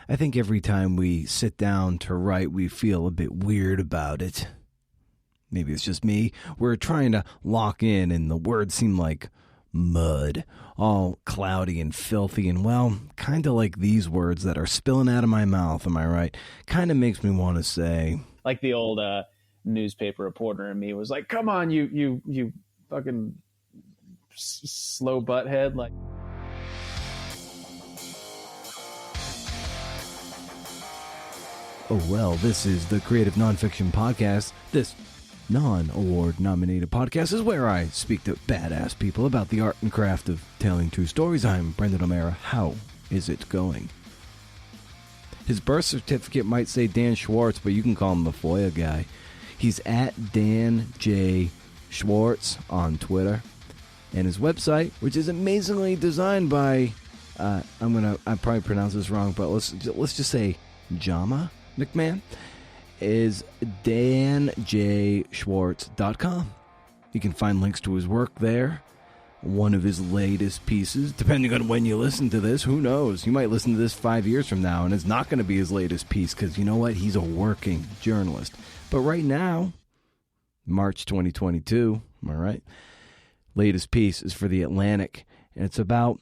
I think every time we sit down to write, we feel a bit weird about it. Maybe it's just me. We're trying to lock in, and the words seem like mud, all cloudy and filthy, and, well, kind of like these words that are spilling out of my mouth, am I right? Kind of makes me want to say... Like the old newspaper reporter in me was like, come on, you fucking slow butthead. Like... Oh, well, this is the Creative Nonfiction Podcast. This non-award nominated podcast is where I speak to badass people about the art and craft of telling true stories. I'm Brendan O'Mara. How is it going? His birth certificate might say Dan Schwartz, but you can call him the FOIA guy. He's at Dan J. Schwartz on Twitter. And his website, which is amazingly designed by, I probably pronounce this wrong, but let's just say Jama McMahon, is danjschwartz.com. You can find links to his work there. One of his latest pieces, depending on when you listen to this, who knows? You might listen to this 5 years from now, and it's not going to be his latest piece, because you know what? He's a working journalist. But right now, March 2022, am I right? Latest piece is for The Atlantic, and it's about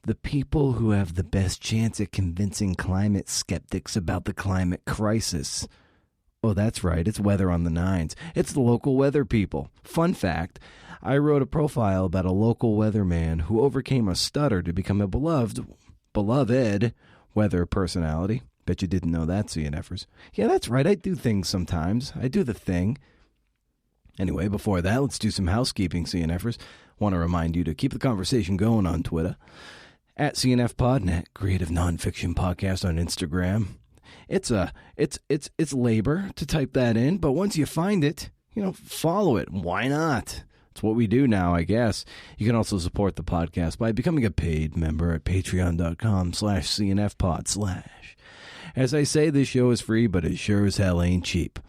the people who have the best chance at convincing climate skeptics about the climate crisis. Oh, that's right. It's Weather on the Nines. It's the local weather people. Fun fact, I wrote a profile about a local weatherman who overcame a stutter to become a beloved weather personality. Bet you didn't know that, CNFers. Yeah, that's right. I do things sometimes. I do the thing. Anyway, before that, let's do some housekeeping, CNFers. Want to remind you to keep the conversation going on Twitter. At CNFPod and at Creative Nonfiction Podcast on Instagram. It's labor to type that in, but once you find it, follow it. Why not? It's what we do now, I guess. You can also support the podcast by becoming a paid member at patreon.com/CNFpod/. As I say, this show is free, but it sure as hell ain't cheap.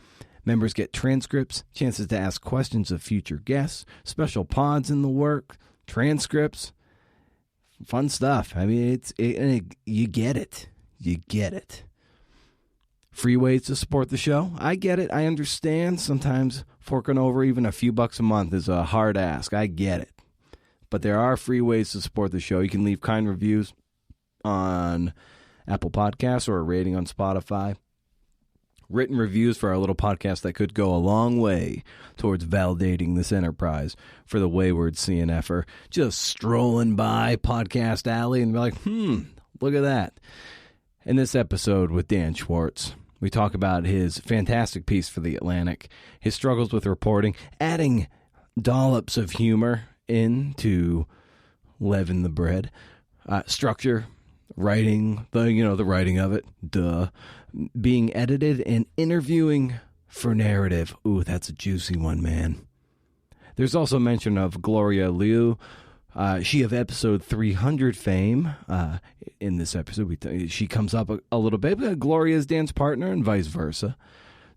Members get transcripts, chances to ask questions of future guests, special pods in the work, transcripts, fun stuff. I mean, you get it. You get it. Free ways to support the show. I get it. I understand. Sometimes forking over even a few bucks a month is a hard ask. I get it. But there are free ways to support the show. You can leave kind reviews on Apple Podcasts or a rating on Spotify. Written reviews for our little podcast that could go a long way towards validating this enterprise for the wayward CNFer just strolling by Podcast Alley and be like, look at that. In this episode with Dan Schwartz, we talk about his fantastic piece for The Atlantic, his struggles with reporting, adding dollops of humor in to leaven the bread, structure, writing, the writing of it, being edited, and interviewing for narrative. Ooh, that's a juicy one, man. There's also mention of Gloria Liu. She of episode 300 fame. In this episode, she comes up a little bit. But Gloria is Dan's partner and vice versa.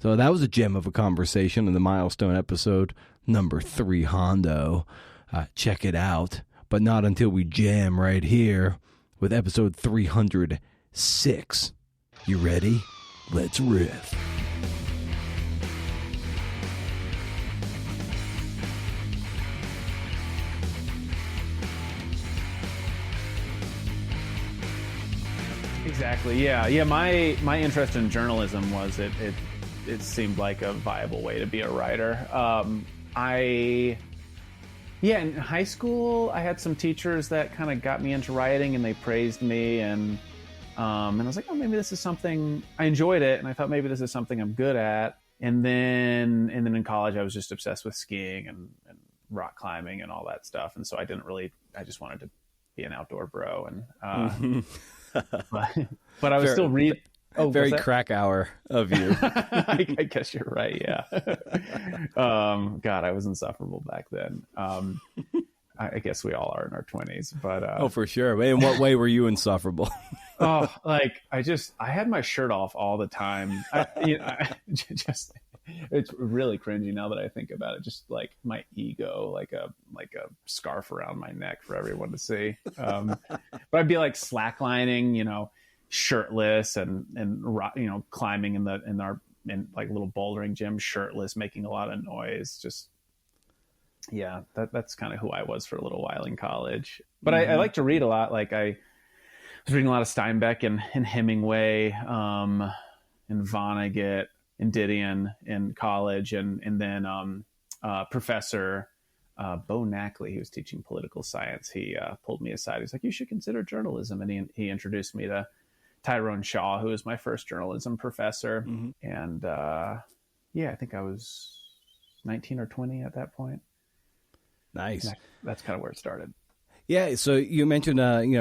So that was a gem of a conversation in the milestone episode number 3 Hondo. Check it out. But not until we jam right here with episode 306. You ready? Let's riff. Exactly. Yeah. My interest in journalism was it seemed like a viable way to be a writer. In high school, I had some teachers that kind of got me into writing, and they praised me, and I was like, oh, maybe this is something. I enjoyed it, and I thought maybe this is something I'm good at. And then in college, I was just obsessed with skiing and rock climbing and all that stuff, and so I just wanted to be an outdoor bro, and but I was still read. Oh, very Krakauer of you. I guess you're right. Yeah. God, I was insufferable back then. I guess we all are in our 20s, but oh, for sure. In what way were you insufferable? I had my shirt off all the time. It's really cringy now that I think about it. Just like my ego, like a scarf around my neck for everyone to see. But I'd be like slacklining, shirtless and climbing in like little bouldering gym, shirtless, making a lot of noise. Just, yeah, that's kind of who I was for a little while in college. But I like to read a lot. Like I was reading a lot of Steinbeck and Hemingway, and Vonnegut and Didion in college, and then Professor Bo Nackley, who was teaching political science, he pulled me aside. He's like, "You should consider journalism," and he introduced me to Tyrone Shaw, who was my first journalism professor. And I think I was 19 or 20 at that point. Nice. That's kind of where it started. Yeah, so you mentioned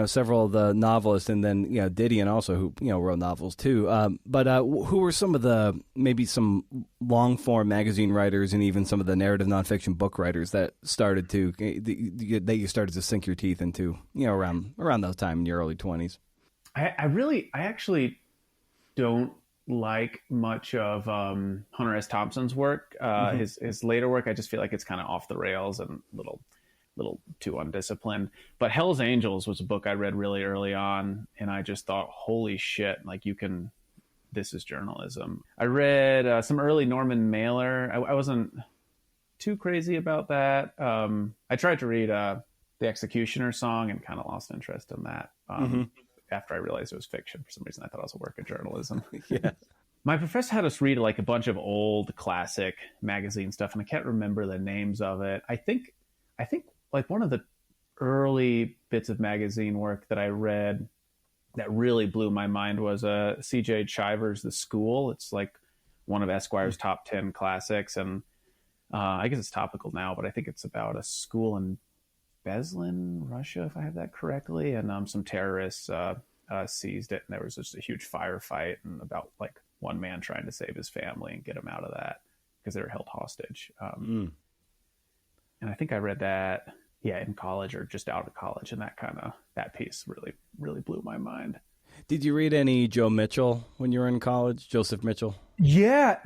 several of the novelists, and then Didion also, who wrote novels too. But who were some of the maybe some long form magazine writers, and even some of the narrative nonfiction book writers that started to that you started to sink your teeth into around those time in your early 20s? I actually don't like much of Hunter S. Thompson's work. His later work, I just feel like it's kind of off the rails and little too undisciplined. But Hell's Angels was a book I read really early on, and I just thought, holy shit, like this is journalism. I read some early Norman Mailer. I wasn't too crazy about that. I tried to read The Executioner Song and kind of lost interest in that. After I realized it was fiction. For some reason, I thought it was a work of journalism. Yeah. My professor had us read like a bunch of old classic magazine stuff, and I can't remember the names of it. I think like one of the early bits of magazine work that I read that really blew my mind was C.J. Chiver's The School. It's like one of Esquire's top 10 classics, and I guess it's topical now, but I think it's about a school in Beslan, Russia, if I have that correctly, and some terrorists seized it, and there was just a huge firefight, and about like one man trying to save his family and get him out of that because they were held hostage. And I think I read that, in college or just out of college, and that piece really blew my mind. Did you read any Joe Mitchell when you were in college? Joseph Mitchell? Yeah,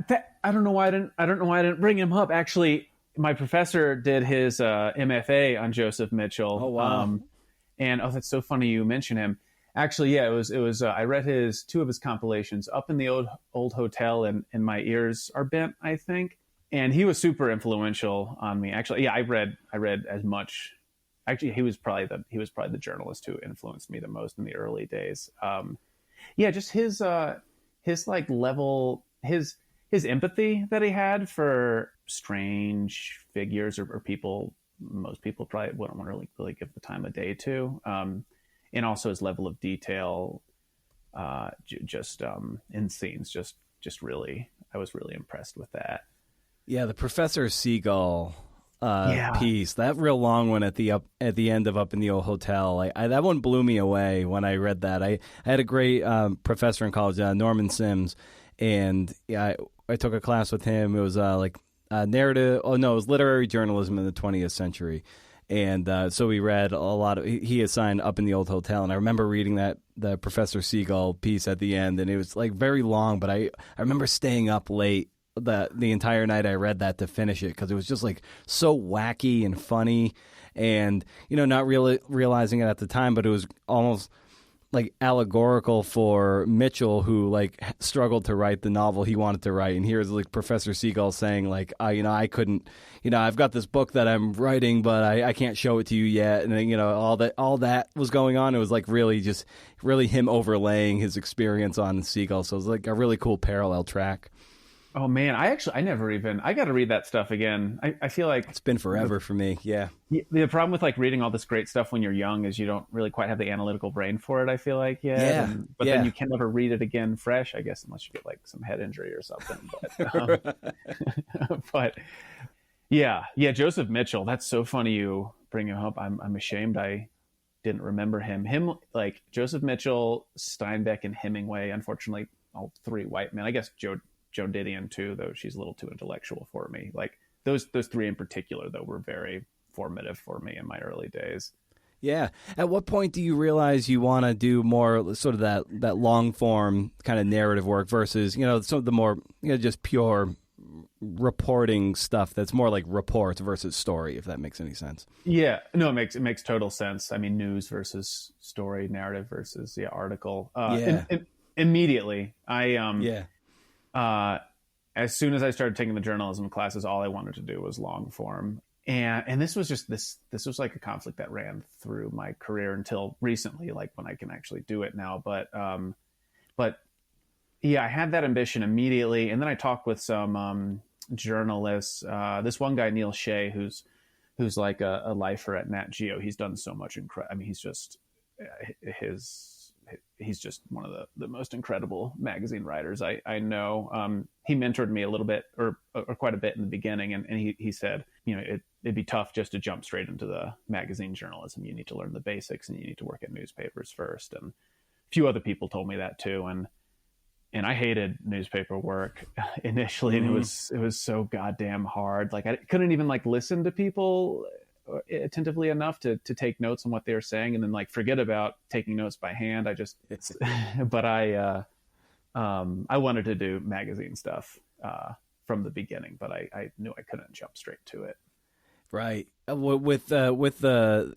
I don't know why I didn't bring him up. Actually, my professor did his MFA on Joseph Mitchell. Oh wow! And that's so funny you mention him. Actually, yeah, it was. I read two of his compilations, Up in the Old Hotel and My Ears Are Bent, I think. And he was super influential on me. Actually, yeah, I read as much. Actually, he was probably the journalist who influenced me the most in the early days. Just his like level, his empathy that he had for strange figures or people most people probably wouldn't want to really give the time of day to. And also his level of detail, in scenes, just really, I was really impressed with that. Yeah, the Professor Seagull piece, that real long one at the end of Up in the Old Hotel, that one blew me away when I read that. I had a great professor in college, Norman Sims, and I took a class with him. It was narrative. Oh no, it was literary journalism in the 20th century. And so we read a lot of. He assigned Up in the Old Hotel, and I remember reading the Professor Seagull piece at the end, and it was like very long. But I remember staying up late the entire night I read that to finish it because it was just like so wacky and funny, and not really realizing it at the time, but it was almost like allegorical for Mitchell, who like struggled to write the novel he wanted to write. And here's like Professor Seagull saying like, I couldn't, I've got this book that I'm writing, but I can't show it to you yet. And all that was going on. It was like really him overlaying his experience on Seagull. So it was like a really cool parallel track. Oh man, I got to read that stuff again. I feel like it's been forever for me. Yeah. The problem with like reading all this great stuff when you're young is you don't really quite have the analytical brain for it, I feel like. Yeah. Then you can never read it again fresh, I guess, unless you get like some head injury or something. But yeah, Joseph Mitchell, that's so funny you bring him up. I'm ashamed I didn't remember him. Like Joseph Mitchell, Steinbeck, and Hemingway, unfortunately, all three white men. I guess Joan Didion too, though she's a little too intellectual for me. Like those three in particular, though, were very formative for me in my early days. Yeah. At what point do you realize you want to do more sort of that long form kind of narrative work versus some of the more just pure reporting stuff that's more like reports versus story, if that makes any sense. Yeah, no, it makes total sense. I mean, news versus story, narrative versus article. Immediately, as soon as I started taking the journalism classes, all I wanted to do was long form. And this was just this was like a conflict that ran through my career until recently, like when I can actually do it now. But yeah, I had that ambition immediately. And then I talked with some journalists. This one guy, Neil Shea, who's like a lifer at Nat Geo. He's done so much I mean, he's just one of the most incredible magazine writers I know. He mentored me a little bit or quite a bit in the beginning. And he said, it'd be tough just to jump straight into the magazine journalism. You need to learn the basics and you need to work at newspapers first. And a few other people told me that too. And I hated newspaper work initially. And it was so goddamn hard. Like I couldn't even like listen to people attentively enough to take notes on what they were saying, and then like forget about taking notes by hand. But I wanted to do magazine stuff from the beginning, but I knew I couldn't jump straight to it. Right. With the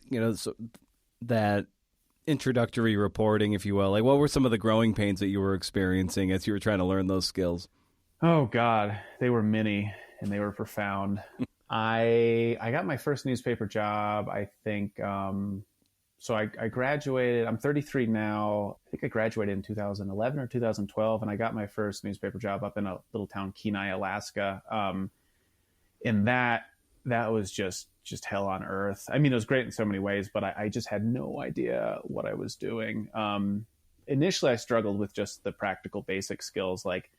that introductory reporting, if you will, like what were some of the growing pains that you were experiencing as you were trying to learn those skills? Oh God, they were many and they were profound. I got my first newspaper job, I think. So I graduated, I'm 33 now. I think I graduated in 2011 or 2012. And I got my first newspaper job up in a little town, Kenai, Alaska. And that was just hell on earth. I mean, it was great in so many ways, but I just had no idea what I was doing. Initially I struggled with just the practical basic skills, like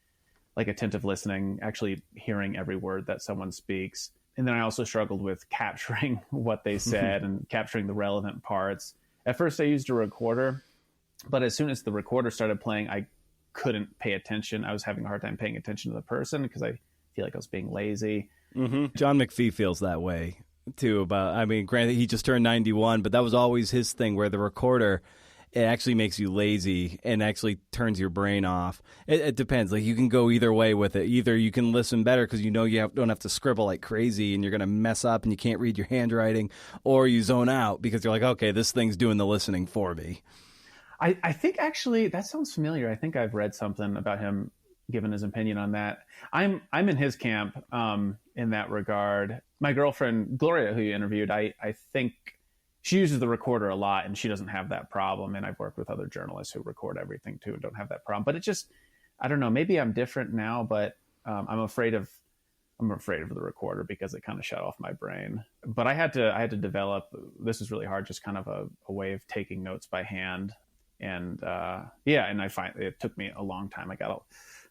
attentive listening, actually hearing every word that someone speaks. And then I also struggled with capturing what they said and capturing the relevant parts. At first I used a recorder, but as soon as the recorder started playing, I couldn't pay attention. I was having a hard time paying attention to the person because I feel like I was being lazy. Mm-hmm. John McPhee feels that way too granted he just turned 91, but that was always his thing, where the recorder, it actually makes you lazy and actually turns your brain off. It depends. Like you can go either way with it. Either you can listen better because you don't have to scribble like crazy and you're going to mess up and you can't read your handwriting, or you zone out because you're like, okay, this thing's doing the listening for me. I think actually that sounds familiar. I think I've read something about him giving his opinion on that. I'm in his camp in that regard. My girlfriend, Gloria, who you interviewed, I think she uses the recorder a lot and she doesn't have that problem. And I've worked with other journalists who record everything too and don't have that problem. But it just, I don't know, maybe I'm different now, but I'm afraid of the recorder because it kind of shut off my brain. But I had to develop, this is really hard, just kind of a way of taking notes by hand. And and I find it took me a long time. I got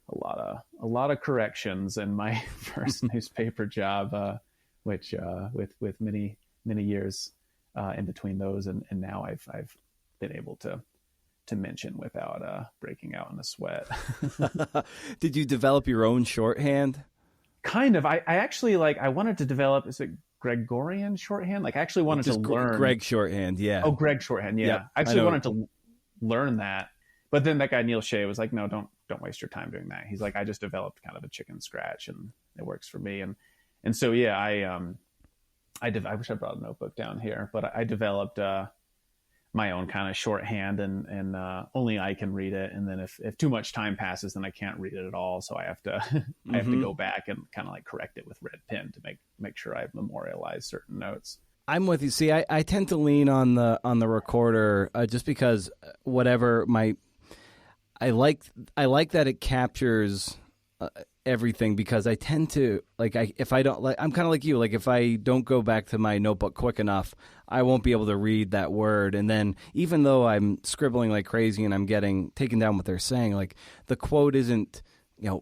a lot of corrections in my first newspaper job, which with many years in between those, and now I've been able to mention without breaking out in a sweat. Did you develop your own shorthand? Kind of. I actually I wanted to develop, is it Gregorian shorthand? Like I actually wanted to learn Greg shorthand. Yeah. Oh, Greg shorthand. Yeah. Yep, I actually wanted to learn that, but then that guy Neil Shea was like, no, don't waste your time doing that. He's like, I just developed kind of a chicken scratch and it works for me. And so, yeah, I wish I brought a notebook down here, but I developed my own kind of shorthand and only I can read it. And then if too much time passes, then I can't read it at all. So I have to, I have to go back and kind of like correct it with red pen to make sure I've memorialized certain notes. I'm with you. See, I tend to lean on the recorder just because I like that it captures everything, because I tend to if I don't I'm kind of like you, if I don't go back to my notebook quick enough, I won't be able to read that word. And then even though I'm scribbling like crazy and I'm getting taken down what they're saying, the quote isn't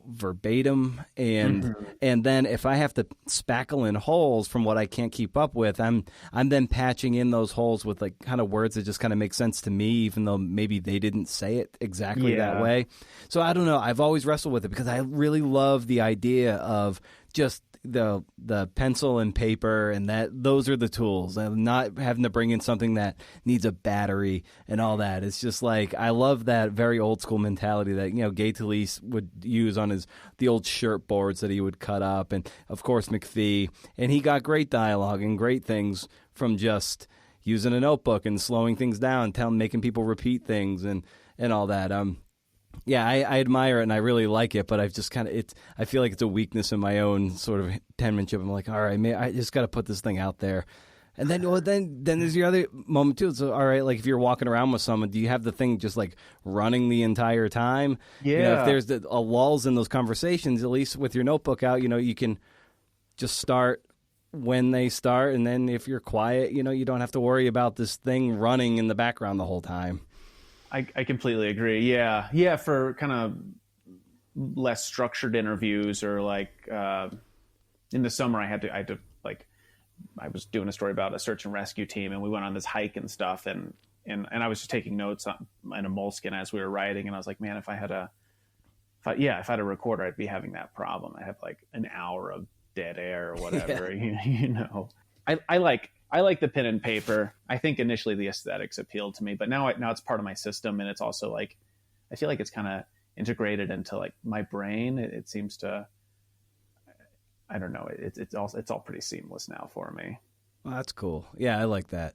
verbatim, and then if I have to spackle in holes from what I can't keep up with, I'm then patching in those holes with kind of words that just kind of make sense to me, even though maybe they didn't say it exactly that way. So I don't know. I've always wrestled with it because I really love the idea of just the pencil and paper, and those are the tools, and not having to bring in something that needs a battery and all that. It's just like, I love that very old school mentality that, Gay Talese would use on the old shirt boards that he would cut up, and of course McPhee, and he got great dialogue and great things from just using a notebook and slowing things down, making people repeat things and all that. Yeah, I admire it and I really like it, but I've just I feel like it's a weakness in my own sort of penmanship. I'm like, all right, I just got to put this thing out there. And then there's your other moment too. So, all right, like if you're walking around with someone, do you have the thing just like running the entire time? Yeah. If there's a lulls in those conversations, at least with your notebook out, you can just start when they start. And then if you're quiet, you don't have to worry about this thing running in the background the whole time. I completely agree. Yeah. Yeah. For kind of less structured interviews, or like in the summer, I had to I was doing a story about a search and rescue team, and we went on this hike and stuff. And I was just taking notes in a moleskin as we were riding. And I was like, man, if I had a recorder, I'd be having that problem. I have like an hour of dead air or whatever, I like the pen and paper. I think initially the aesthetics appealed to me, but now it's part of my system, and it's also like, I feel like it's kind of integrated into like my brain. It seems to, I don't know. It's all pretty seamless now for me. Well, that's cool. Yeah, I like that.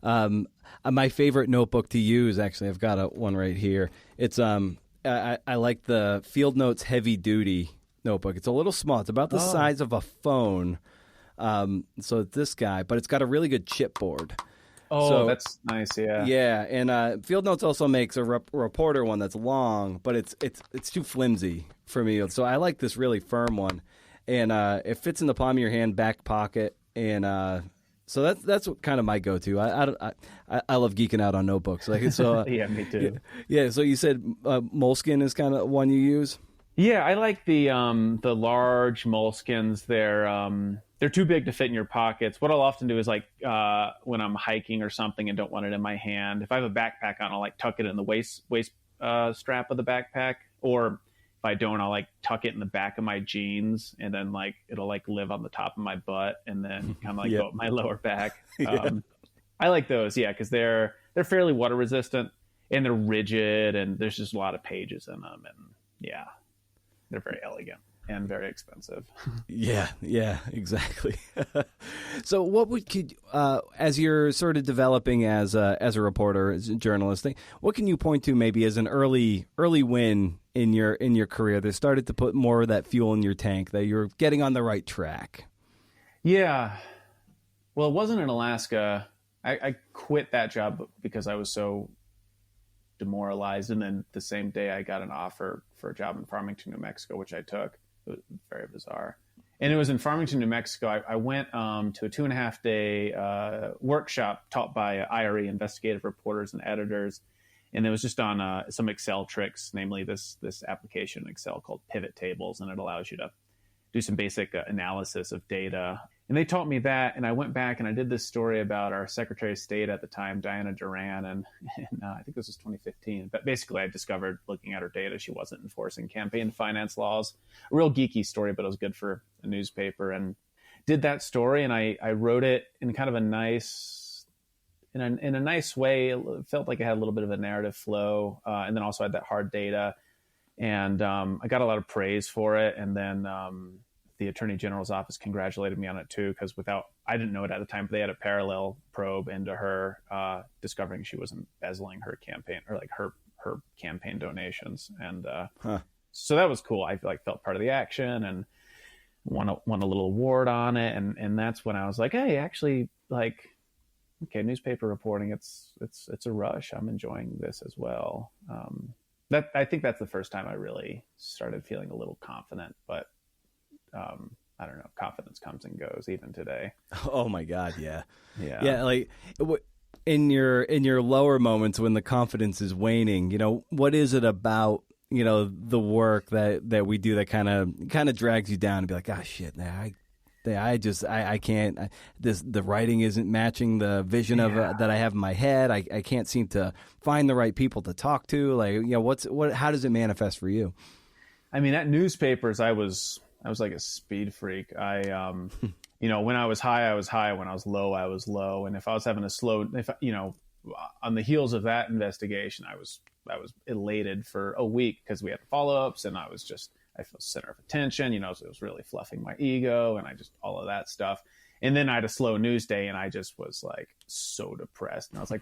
My favorite notebook to use, actually, I've got one right here. It's I like the Field Notes Heavy Duty notebook. It's a little small. It's about the size of a phone. So it's this guy, but it's got a really good chipboard. Oh, so, that's nice. Yeah. Yeah. And, Field Notes also makes a reporter one that's long, but it's too flimsy for me. So I like this really firm one, and, it fits in the palm of your hand, back pocket. And, so that's kind of my go-to. I love geeking out on notebooks. Like, so, yeah, me too. Yeah. So you said, moleskin is kind of one you use? Yeah. I like the large moleskins. They're too big to fit in your pockets. What I'll often do is like when I'm hiking or something and don't want it in my hand, if I have a backpack on, I'll like tuck it in the waist strap of the backpack. Or if I don't, I'll like tuck it in the back of my jeans, and then like it'll like live on the top of my butt, and then kind of like go up my lower back. I like those, because they're fairly water resistant, and they're rigid, and there's just a lot of pages in them, and they're very elegant. And very expensive. Yeah, exactly. So what as you're sort of developing as a reporter, as a journalist, what can you point to maybe as an early win in your career that started to put more of that fuel in your tank, that you're getting on the right track? Yeah. Well, it wasn't in Alaska. I quit that job because I was so demoralized. And then the same day I got an offer for a job in Farmington, New Mexico, which I took. It was very bizarre. And it was in Farmington, New Mexico. I went to a 2.5-day workshop taught by IRE, investigative reporters and editors. And it was just on some Excel tricks, namely this application in Excel called pivot tables. And it allows you to do some basic analysis of data. And they taught me that. And I went back and I did this story about our Secretary of State at the time, Diana Duran. And I think this was 2015. But basically, I discovered looking at her data, she wasn't enforcing campaign finance laws. A real geeky story, but it was good for a newspaper. And did that story. And I wrote it in kind of a nice way. It felt like it had a little bit of a narrative flow. And then also had that hard data. And I got a lot of praise for it. And then the Attorney General's office congratulated me on it too, because I didn't know it at the time, but they had a parallel probe into her discovering she was embezzling her campaign, or like her campaign donations. And so that was cool. I felt part of the action and won a little award on it. And that's when I was like, hey, actually, like, okay, newspaper reporting, it's a rush. I'm enjoying this as well. I think that's the first time I really started feeling a little confident, but I don't know, confidence comes and goes even today. Oh my God. Yeah. Yeah. Like in your lower moments when the confidence is waning, what is it about, the work that we do that kind of drags you down and be like, ah, shit, I can't, the writing isn't matching the vision of that I have in my head. I can't seem to find the right people to talk to. Like, how does it manifest for you? I mean, at newspapers, I was I was like a speed freak. When I was high, I was high. When I was low, I was low. And if I was having on the heels of that investigation, I was elated for a week because we had follow-ups, and I felt center of attention. It was really fluffing my ego, and all of that stuff. And then I had a slow news day, and I just was like so depressed. And I was like,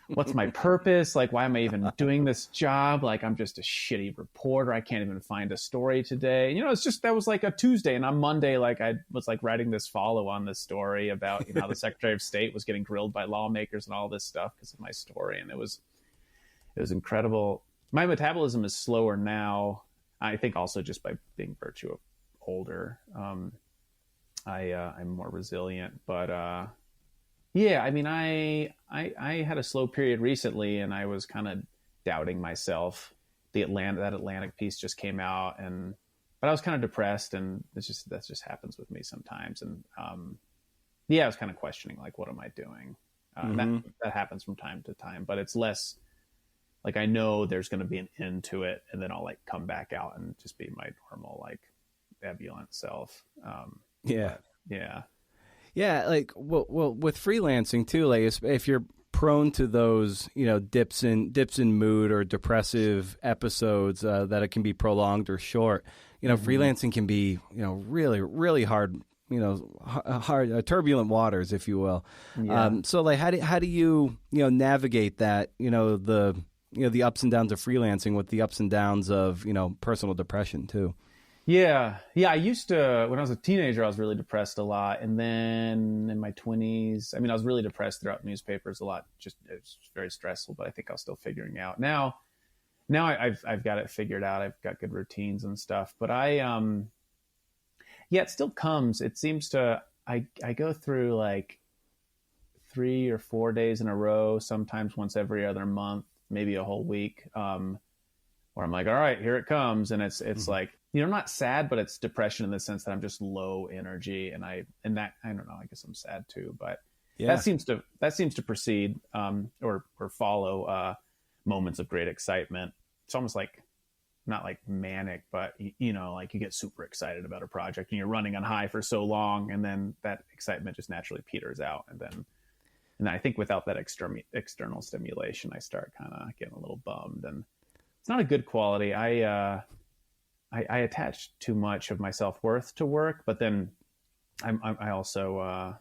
what's my purpose? Like, why am I even doing this job? Like, I'm just a shitty reporter. I can't even find a story today. That was like a Tuesday. And on Monday, like I was like writing this follow on this story about, how the Secretary of State was getting grilled by lawmakers and all this stuff because of my story. And it was incredible. My metabolism is slower now. I think also just by being virtue of older. I'm more resilient, but yeah, I mean, I had a slow period recently, and I was kind of doubting myself. That Atlantic piece just came out, but I was kind of depressed, and that just happens with me sometimes. And yeah, I was kind of questioning, like, what am I doing? That happens from time to time, but it's less like I know there's going to be an end to it, and then I'll like come back out and just be my normal, like, ebullient self. Yeah. Yeah. Like, well, with freelancing too, like if you're prone to those, dips in mood or depressive episodes, that it can be prolonged or short, freelancing can be, really, really hard, hard, turbulent waters, if you will. Yeah. So like, how do you, navigate that, the ups and downs of freelancing with the ups and downs of, personal depression too? Yeah. I used to, when I was a teenager, I was really depressed a lot. And then in my 20s, I mean, I was really depressed throughout newspapers a lot. It was very stressful, but I think I was still figuring out. Now I've got it figured out. I've got good routines and stuff. But it still comes. It seems to, I go through like 3 or 4 days in a row, sometimes once every other month, maybe a whole week, where I'm like, all right, here it comes. And it's like, I'm not sad, but it's depression in the sense that I'm just low energy. And I don't know, I guess I'm sad too, but that seems to precede, or follow, moments of great excitement. It's almost like, not like manic, but like you get super excited about a project and you're running on high for so long. And then that excitement just naturally peters out. And then I think without that external stimulation, I start kind of getting a little bummed, and it's not a good quality. I attach too much of my self-worth to work, but then I also,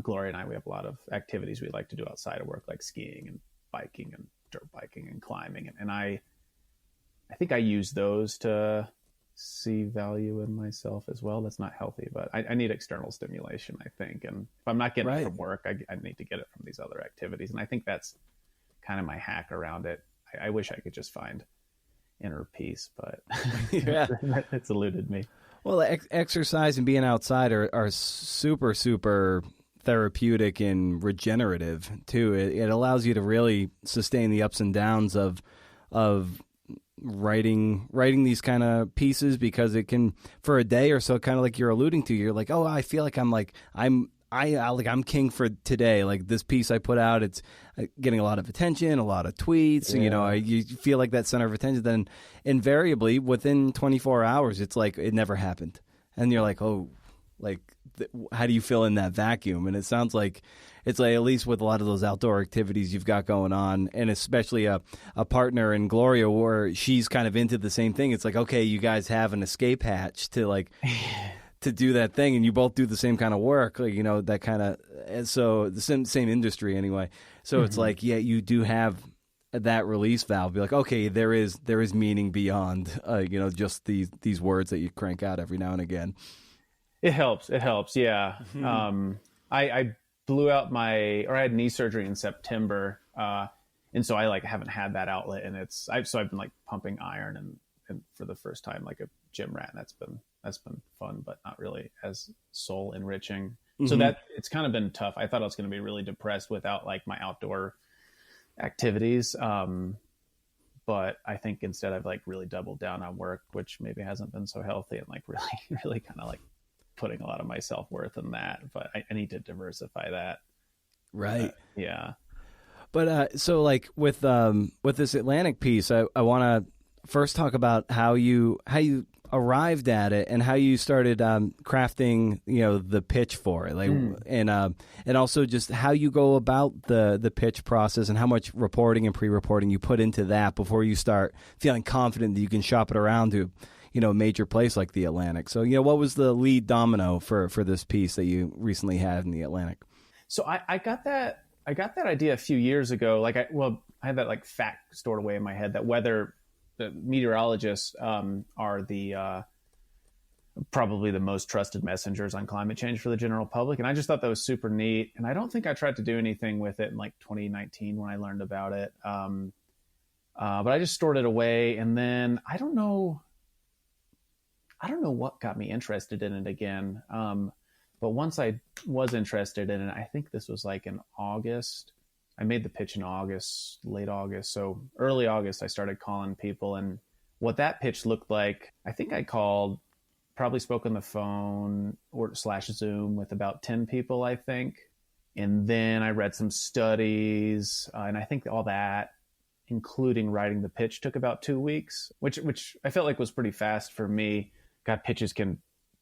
Gloria and I, we have a lot of activities we like to do outside of work, like skiing and biking and dirt biking and climbing. And I think I use those to see value in myself as well. That's not healthy, but I need external stimulation, I think. And if I'm not getting it from work, I need to get it from these other activities. And I think that's kind of my hack around it. I wish I could just find inner peace, but it's eluded me. Well, exercise and being outside are super, super therapeutic and regenerative too. It allows you to really sustain the ups and downs of writing these kind of pieces, because it can, for a day or so, kind of like you're alluding to, you're like, oh, I feel like I'm king for today. Like this piece I put out, it's getting a lot of attention, a lot of tweets, and you feel like that center of attention. Then invariably within 24 hours, it's like it never happened, and you're like, oh, like how do you fill in that vacuum? And it sounds like it's like, at least with a lot of those outdoor activities you've got going on, and especially a partner in Gloria where she's kind of into the same thing. It's like, okay, you guys have an escape hatch to like. To do that thing, and you both do the same kind of work, like, that kind of, and so the same industry anyway. So it's like, yeah, you do have that release valve. Be like, okay, there is meaning beyond, just these words that you crank out every now and again. It helps. Yeah. I blew out I had knee surgery in September. And so I like haven't had that outlet, and I've been like pumping iron and for the first time, like a gym rat. And that's been fun, but not really as soul enriching. So that it's kind of been tough. I thought I was going to be really depressed without like my outdoor activities. But I think instead I've like really doubled down on work, which maybe hasn't been so healthy, and like really, really kind of like putting a lot of my self-worth in that. But I need to diversify that. Right. Yeah. But so like with this Atlantic piece, I want to first talk about how you arrived at it and how you started crafting, the pitch for it, and also just how you go about the pitch process and how much reporting and pre-reporting you put into that before you start feeling confident that you can shop it around to, a major place like the Atlantic. So, what was the lead domino for this piece that you recently had in the Atlantic? So I got that idea a few years ago. I had that fact stored away in my head that the meteorologists are the probably the most trusted messengers on climate change for the general public. And I just thought that was super neat. And I don't think I tried to do anything with it in 2019 when I learned about it. But I just stored it away. And then I don't know what got me interested in it again. But once I was interested in it, I think this was in August. I made the pitch in August, late August. So early August, I started calling people. And what that pitch looked like, I think I probably spoke on the phone or / Zoom with about 10 people, I think. And then I read some studies. And I think all that, including writing the pitch, took about 2 weeks, which I felt like was pretty fast for me. God, pitches can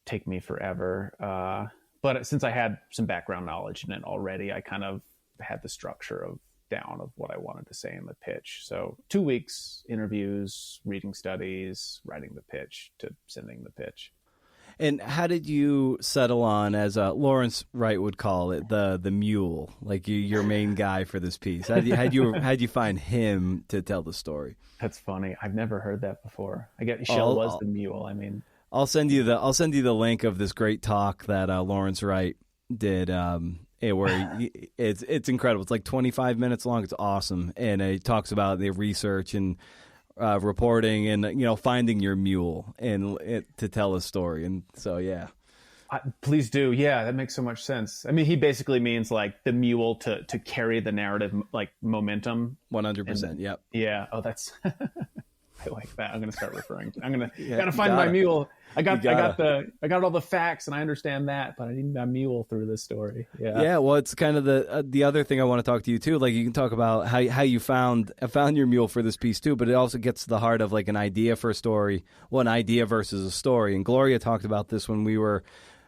take me forever. But since I had some background knowledge in it already, I kind of had the structure down of what I wanted to say in the pitch. So 2 weeks, interviews, reading studies, writing the pitch to sending the pitch. And how did you settle on, as Lawrence Wright would call it, the mule, your main guy for this piece? How'd you find him to tell the story? That's funny. I've never heard that before. I guess Shell was the mule. I'll send you the link of this great talk that Lawrence Wright did. Where it's incredible. It's 25 minutes long. It's awesome, and it talks about the research and reporting and finding your mule and to tell a story. And so please do. Yeah, that makes so much sense. He basically means the mule to carry the narrative, momentum. 100%. Yep. Yeah. Oh, that's. I like that. I'm going to start referring to. I'm going to gotta find my mule. I got all the facts and I understand that, but I need my mule through this story. Yeah. Yeah. Well, it's kind of the other thing I want to talk to you too. You can talk about how you found your mule for this piece too, but it also gets to the heart of an idea for a story. Well, an idea versus a story. And Gloria talked about this when we were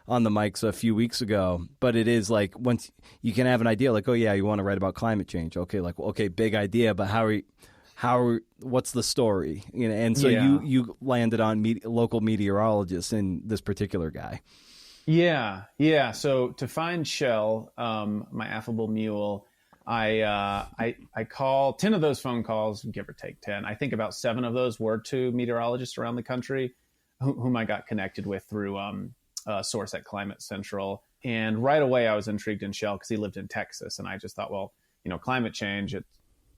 on the mics a few weeks ago, but it is once you can have an idea, oh yeah, you want to write about climate change. Okay. Okay, big idea, but what's the story? And so you landed on local meteorologists in this particular guy. Yeah. So to find Shell, my affable mule, I call 10 of those phone calls, give or take 10. I think about 7 of those were to meteorologists around the country, whom I got connected with through a source at Climate Central. And right away, I was intrigued in Shell because he lived in Texas, and I just thought, well, climate change.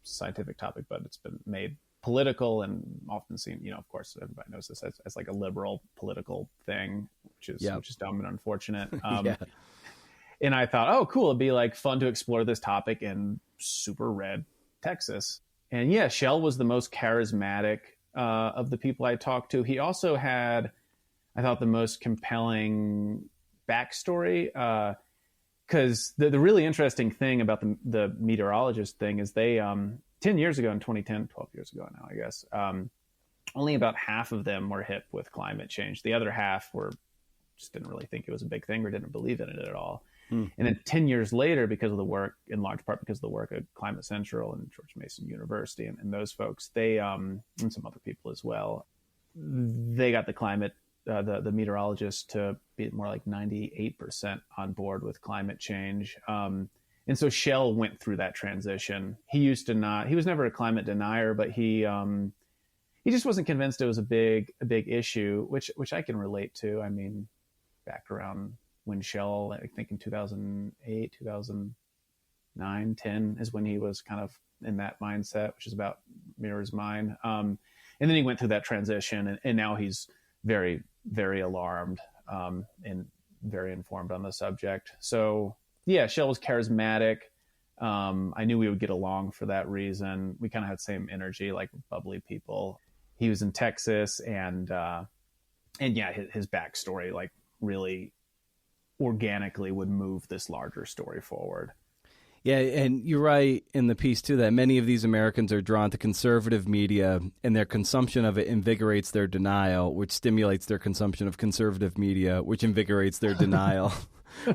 Scientific topic, but it's been made political and often seen, of course, everybody knows this as a liberal political thing, which is dumb and unfortunate. Yeah. And I thought, oh, cool. It'd be fun to explore this topic in super red Texas. And yeah, Shell was the most charismatic of the people I talked to. He also had, I thought, the most compelling backstory. Because the really interesting thing about the meteorologist thing is they, 10 years ago in 2010, 12 years ago now, I guess, only about half of them were hip with climate change. The other half just didn't really think it was a big thing or didn't believe in it at all. And then 10 years later, because of the work, in large part because of the work at Climate Central and George Mason University and those folks, they, and some other people as well, they got the meteorologists to be more 98% on board with climate change. And so Shell went through that transition. He was never a climate denier, but he just wasn't convinced it was a big issue, which I can relate to. Back around when Shell, I think in 2008, 2009, 10 is when he was kind of in that mindset, which is about mirrors mine. And then he went through that transition and now he's very, very alarmed and very informed on the subject. So yeah, Shell was charismatic. I knew we would get along for that reason. We kind of had the same energy, bubbly people. He was in Texas and yeah, his backstory really organically would move this larger story forward. Yeah, and you're right in the piece, too, that many of these Americans are drawn to conservative media, and their consumption of it invigorates their denial, which stimulates their consumption of conservative media, which invigorates their denial,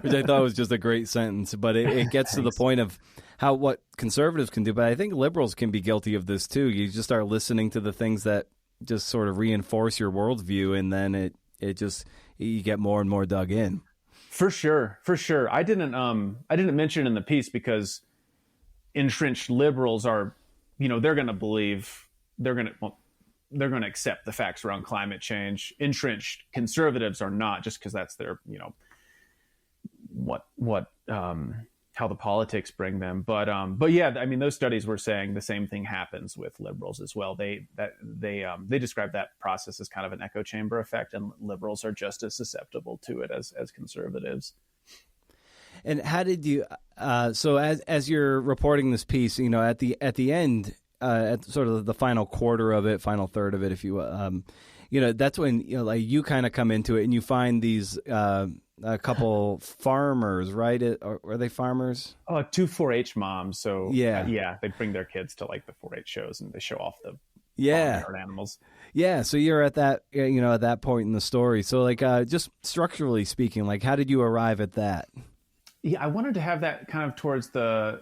which I thought was just a great sentence. But it gets to the point of what conservatives can do. But I think liberals can be guilty of this, too. You just start listening to the things that just sort of reinforce your worldview, and then you get more and more dug in. For sure. I didn't mention it in the piece because entrenched liberals are, they're going to believe they're going to accept the facts around climate change. Entrenched conservatives are not, just because that's their, how the politics bring them. But yeah, I mean, those studies were saying the same thing happens with liberals as well. They describe that process as kind of an echo chamber effect, and liberals are just as susceptible to it as conservatives. And how did you? So as you're reporting this piece, at the end, at sort of the final quarter of it, final third of it, if you that's when like you kind of come into it and you find these. A couple farmers, right? Are they farmers? Oh, 2 4-H moms. So yeah, they bring their kids to like the 4-H shows and they show off the farm animals. Yeah, so you're at that at that point in the story. So like just structurally speaking, like how did you arrive at that? Yeah, I wanted to have that kind of towards the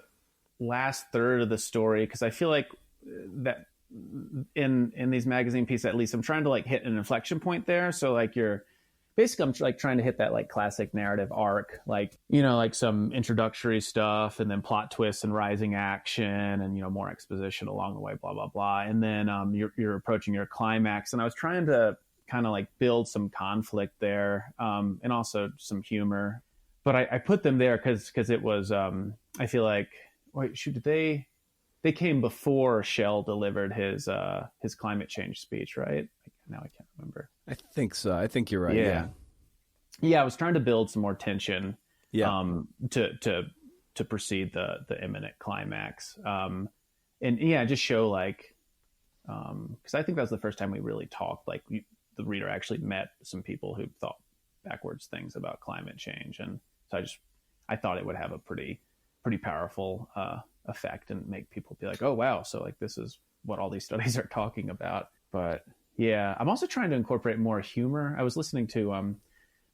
last third of the story because I feel like that in these magazine pieces, at least, I'm trying to like hit an inflection point there. So like basically, I'm like trying to hit that like classic narrative arc, like, like some introductory stuff and then plot twists and rising action and, more exposition along the way, blah, blah, blah. And then you're approaching your climax. And I was trying to kind of like build some conflict there and also some humor. But I put them there because it was, I feel like, they came before Shell delivered his climate change speech, right? Now I can't remember. I think so. I think you're right. Yeah. I was trying to build some more tension. Yeah. To precede the imminent climax. And yeah, just show like, because I think that was the first time we really talked. Like the reader actually met some people who thought backwards things about climate change, and so I thought it would have a pretty powerful effect and make people be like, oh wow, so like this is what all these studies are talking about. But yeah, I'm also trying to incorporate more humor. I was listening to an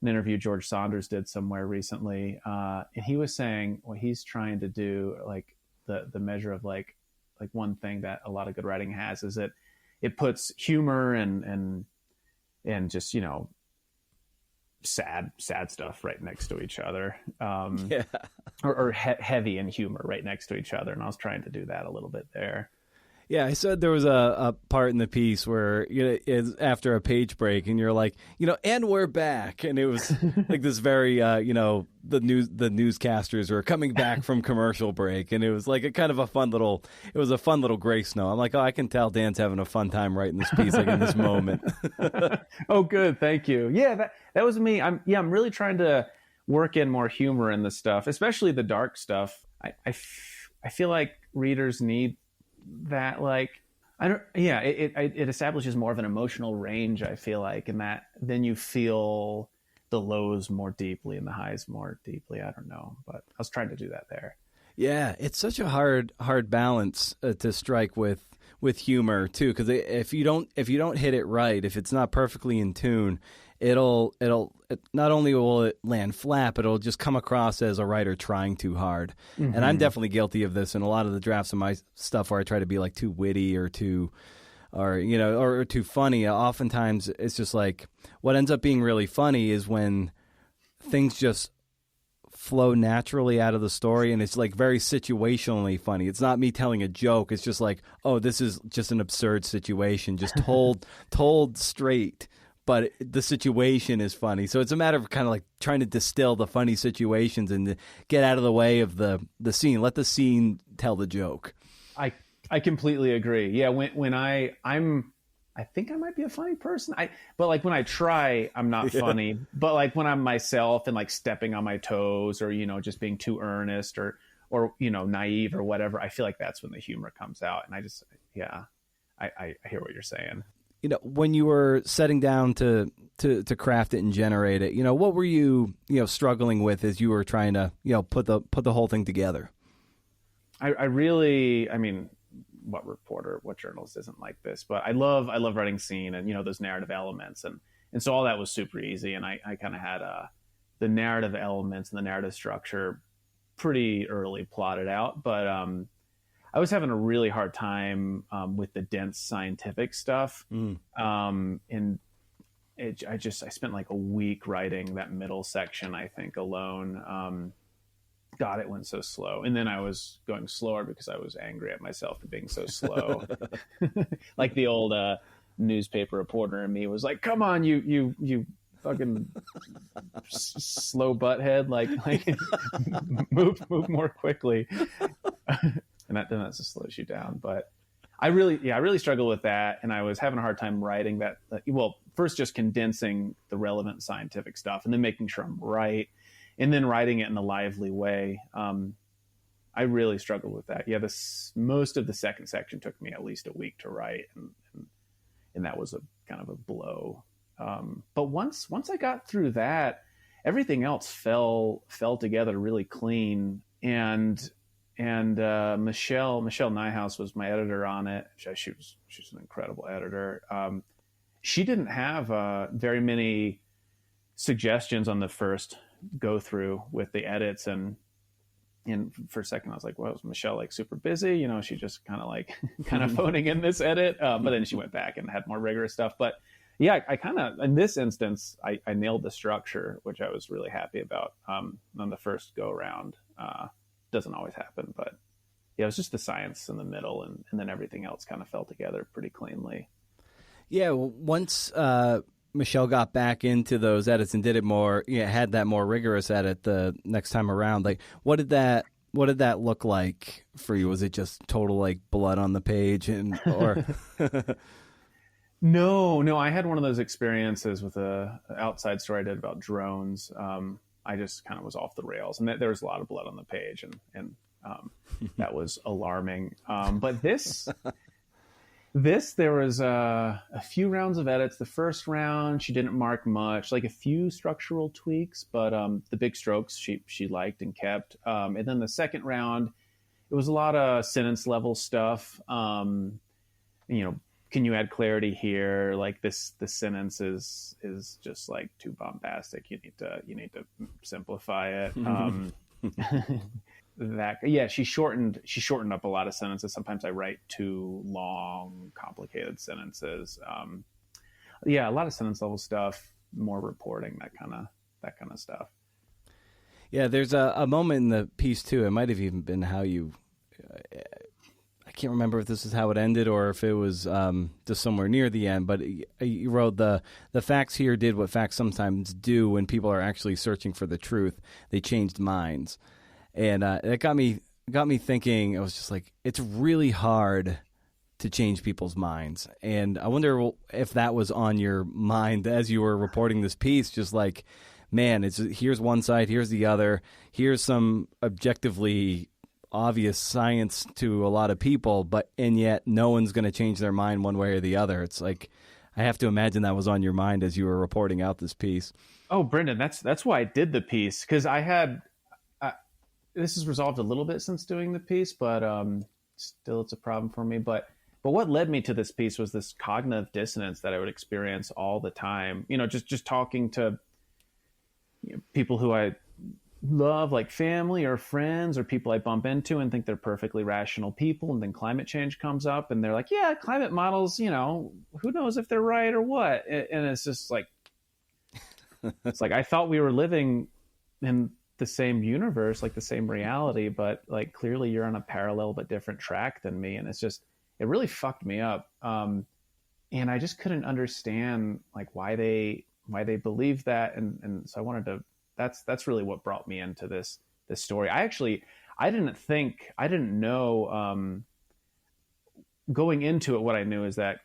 interview George Saunders did somewhere recently, and he was saying what he's trying to do, like the measure of like one thing that a lot of good writing has is that it puts humor and just sad stuff right next to each other, or heavy and humor right next to each other. And I was trying to do that a little bit there. Yeah, I said there was a part in the piece where it's after a page break, and you're like, and we're back, and it was like this very, the newscasters were coming back from commercial break, and it was like a fun little grace note. I'm like, oh, I can tell Dan's having a fun time writing this piece, like in this moment. Oh, good, thank you. Yeah, that was me. I'm really trying to work in more humor in the stuff, especially the dark stuff. I feel like readers need that, like, it establishes more of an emotional range, I feel like, and that then you feel the lows more deeply and the highs more deeply. I don't know, but I was trying to do that there. Yeah, it's such a hard balance to strike with humor too, because if you don't hit it right, if it's not perfectly in tune, it'll not only will it land flat, but it'll just come across as a writer trying too hard. Mm-hmm. And I'm definitely guilty of this in a lot of the drafts of my stuff where I try to be like too witty or too funny. Oftentimes it's just like what ends up being really funny is when things just flow naturally out of the story, and it's like very situationally funny. It's not me telling a joke. It's just like, oh, this is just an absurd situation, just told straight. But the situation is funny. So it's a matter of kind of like trying to distill the funny situations and to get out of the way of the scene. Let the scene tell the joke. I completely agree. Yeah, when I think I might be a funny person. But like when I try, I'm not funny. But like when I'm myself and like stepping on my toes or, just being too earnest or naive or whatever, I feel like that's when the humor comes out. And I hear what you're saying. When you were setting down to craft it and generate it, what were you, struggling with as you were trying to, put the whole thing together? I really, I mean, what journalist isn't like this? But I love writing scene and, those narrative elements. And so all that was super easy. And I kind of had the narrative elements and the narrative structure pretty early plotted out. But I was having a really hard time with the dense scientific stuff. And I spent like a week writing that middle section, I think, alone. God, it went so slow. And then I was going slower because I was angry at myself for being so slow. Like the old newspaper reporter in me was like, come on, you fucking slow butthead. Like move more quickly. And that just slows you down. But I really struggled with that. And I was having a hard time writing that. Well, first just condensing the relevant scientific stuff and then making sure I'm right. And then writing it in a lively way. I really struggled with that. Yeah, most of the second section took me at least a week to write, and that was a kind of a blow. But once I got through that, everything else fell together really clean. And Michelle Nyhouse was my editor on it. She's an incredible editor. She didn't have very many suggestions on the first go through with the edits, and for a second I was like, well, was Michelle like super busy? She just kind of phoning in this edit. But then she went back and had more rigorous stuff. But yeah, I kind of, in this instance, I nailed the structure, which I was really happy about on the first go around. Doesn't always happen, but yeah, it was just the science in the middle, and then everything else kind of fell together pretty cleanly. Yeah, once Michelle got back into those edits and did it more, had that more rigorous edit the next time around. Like, what did that look like for you? Was it just total like blood on the page, or? No, I had one of those experiences with a outside story I did about drones. I just kind of was off the rails, and there was a lot of blood on the page, and that was alarming. But this there was a few rounds of edits. The first round, she didn't mark much, like a few structural tweaks, but the big strokes she liked and kept. And then the second round, it was a lot of sentence level stuff. Can you add clarity here? Like the sentence is just like too bombastic. You need to simplify it. She shortened up a lot of sentences. Sometimes I write too long, complicated sentences. A lot of sentence level stuff, more reporting, that kind of stuff. Yeah, there's a moment in the piece too. It might have even been how you. I can't remember if this is how it ended or if it was just somewhere near the end. But you wrote the facts here did what facts sometimes do when people are actually searching for the truth. They changed minds. And it got me thinking. I was just like, it's really hard to change people's minds. And I wonder if that was on your mind as you were reporting this piece, just like, man, here's one side, here's the other, here's some objectively obvious science to a lot of people, and yet no one's going to change their mind one way or the other. It's like, I have to imagine that was on your mind as you were reporting out this piece. Oh, Brendan, that's why I did the piece, because I had this has resolved a little bit since doing the piece, but still it's a problem for me. But what led me to this piece was this cognitive dissonance that I would experience all the time. Just talking to people who I love, like family or friends or people I bump into and think they're perfectly rational people, and then climate change comes up and they're like, yeah, climate models, who knows if they're right or what. And it's just like, it's like I thought we were living in the same universe, like the same reality, but like clearly you're on a parallel but different track than me. And it really fucked me up. And I just couldn't understand like why they believed that. And so I wanted to, that's really what brought me into this story. I didn't know, going into it, what I knew is that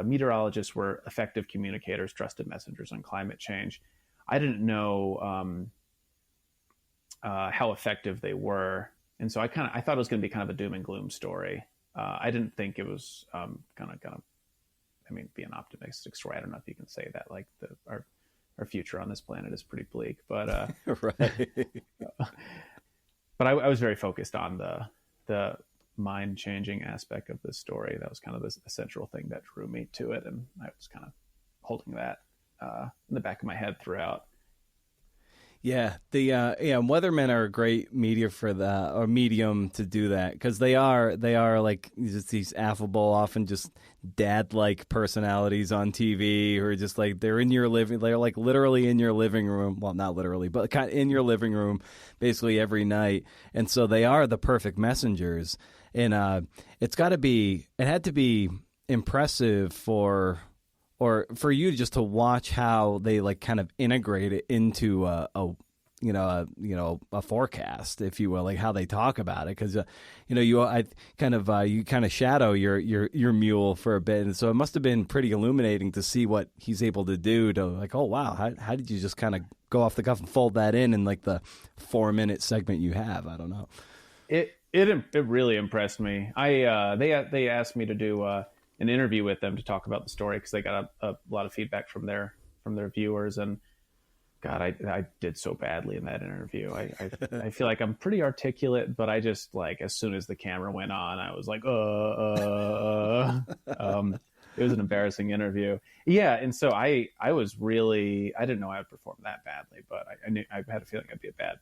meteorologists were effective communicators, trusted messengers on climate change. I didn't know, how effective they were. And so I thought it was going to be kind of a doom and gloom story. I didn't think it was gonna be an optimistic story. I don't know if you can say that, like our future on this planet is pretty bleak, but right. But I was very focused on the mind-changing aspect of this story. That was kind of the essential thing that drew me to it, and I was kind of holding that in the back of my head throughout. Yeah, weathermen are a great media for that, or medium to do that, because they are like just these affable, often just dad-like personalities on TV, who are just like they're like literally in your living room. Well, not literally, but kind of in your living room, basically every night, and so they are the perfect messengers. And it had to be impressive for you just to watch how they like kind of integrate it into a forecast, if you will, like how they talk about it. Because you kind of shadow your mule for a bit, and so it must have been pretty illuminating to see what he's able to do. To like, oh wow, how did you just kind of go off the cuff and fold that in like the 4-minute segment you have? I don't know. It really impressed me. They asked me to do an interview with them to talk about the story, because they got a lot of feedback from their viewers, and God, I did so badly in that interview. I feel like I'm pretty articulate, but I just like as soon as the camera went on, I was like, it was an embarrassing interview. Yeah, and so I was really, I didn't know I would perform that badly, but I knew, I had a feeling I'd be a bad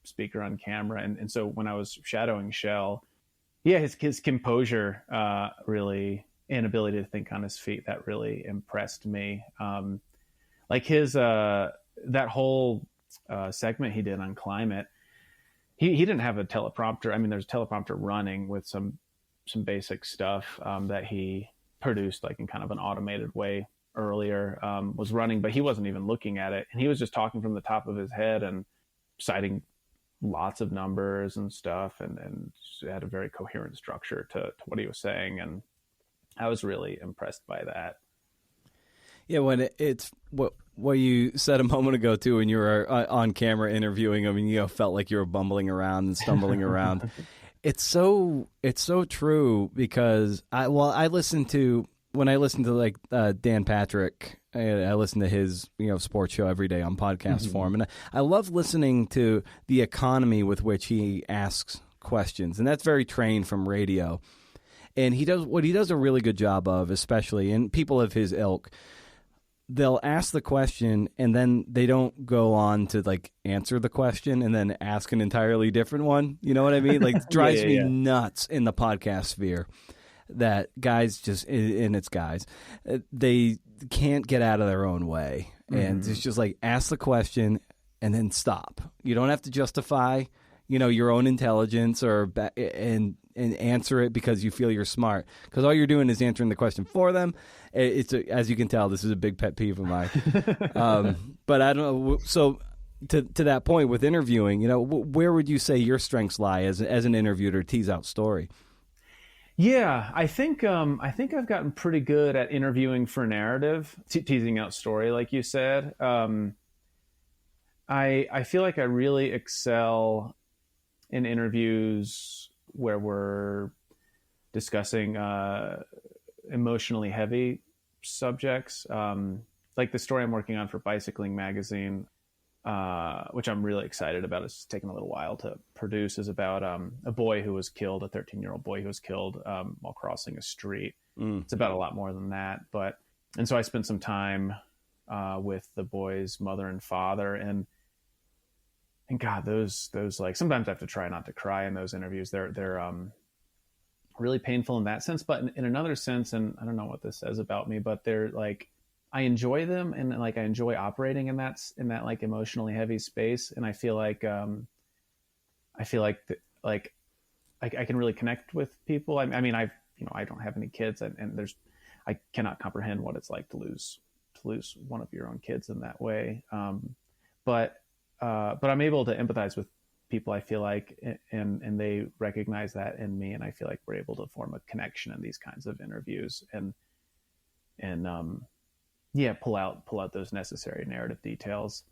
speaker on camera, and so when I was shadowing Shell, yeah, his composure really, and ability to think on his feet, that really impressed me. Like his that whole segment he did on climate, he didn't have a teleprompter. I mean, there's a teleprompter running with some basic stuff that he produced like in kind of an automated way earlier, was running, but he wasn't even looking at it, and he was just talking from the top of his head and citing lots of numbers and stuff, and had a very coherent structure to what he was saying, and I was really impressed by that. Yeah, when it's what you said a moment ago too, when you were on camera interviewing him, and felt like you were bumbling around and stumbling around. It's so true, because when I listen to like Dan Patrick, I listen to his sports show every day on podcast form, and I love listening to the economy with which he asks questions, and that's very trained from radio. And he does a really good job of, especially in people of his ilk, they'll ask the question and then they don't go on to like answer the question and then ask an entirely different one. You know what I mean? Like drives me nuts in the podcast sphere that guys they can't get out of their own way. And it's just like ask the question and then stop. You don't have to justify, your own intelligence and answer it because you feel you're smart, because all you're doing is answering the question for them. As you can tell, this is a big pet peeve of mine. But I don't know. So to that point with interviewing, where would you say your strengths lie as an interviewer to tease out story? Yeah, I think I've gotten pretty good at interviewing for narrative, teasing out story, like you said. I feel like I really excel in interviews where we're discussing emotionally heavy subjects, like the story I'm working on for Bicycling Magazine, which I'm really excited about. It's taken a little while to produce, is about a boy who was killed, a 13-year-old boy who was killed while crossing a street. It's about a lot more than that, and so I spent some time with the boy's mother and father, and God, those like, sometimes I have to try not to cry in those interviews. They're really painful in that sense, but in another sense, and I don't know what this says about me, but they're like, I enjoy them, and like I enjoy operating in that like emotionally heavy space, and I feel like I can really connect with people. I mean, I don't have any kids, and I cannot comprehend what it's like to lose one of your own kids in that way. But I'm able to empathize with people, I feel like, and they recognize that in me, and I feel like we're able to form a connection in these kinds of interviews, and pull out those necessary narrative details.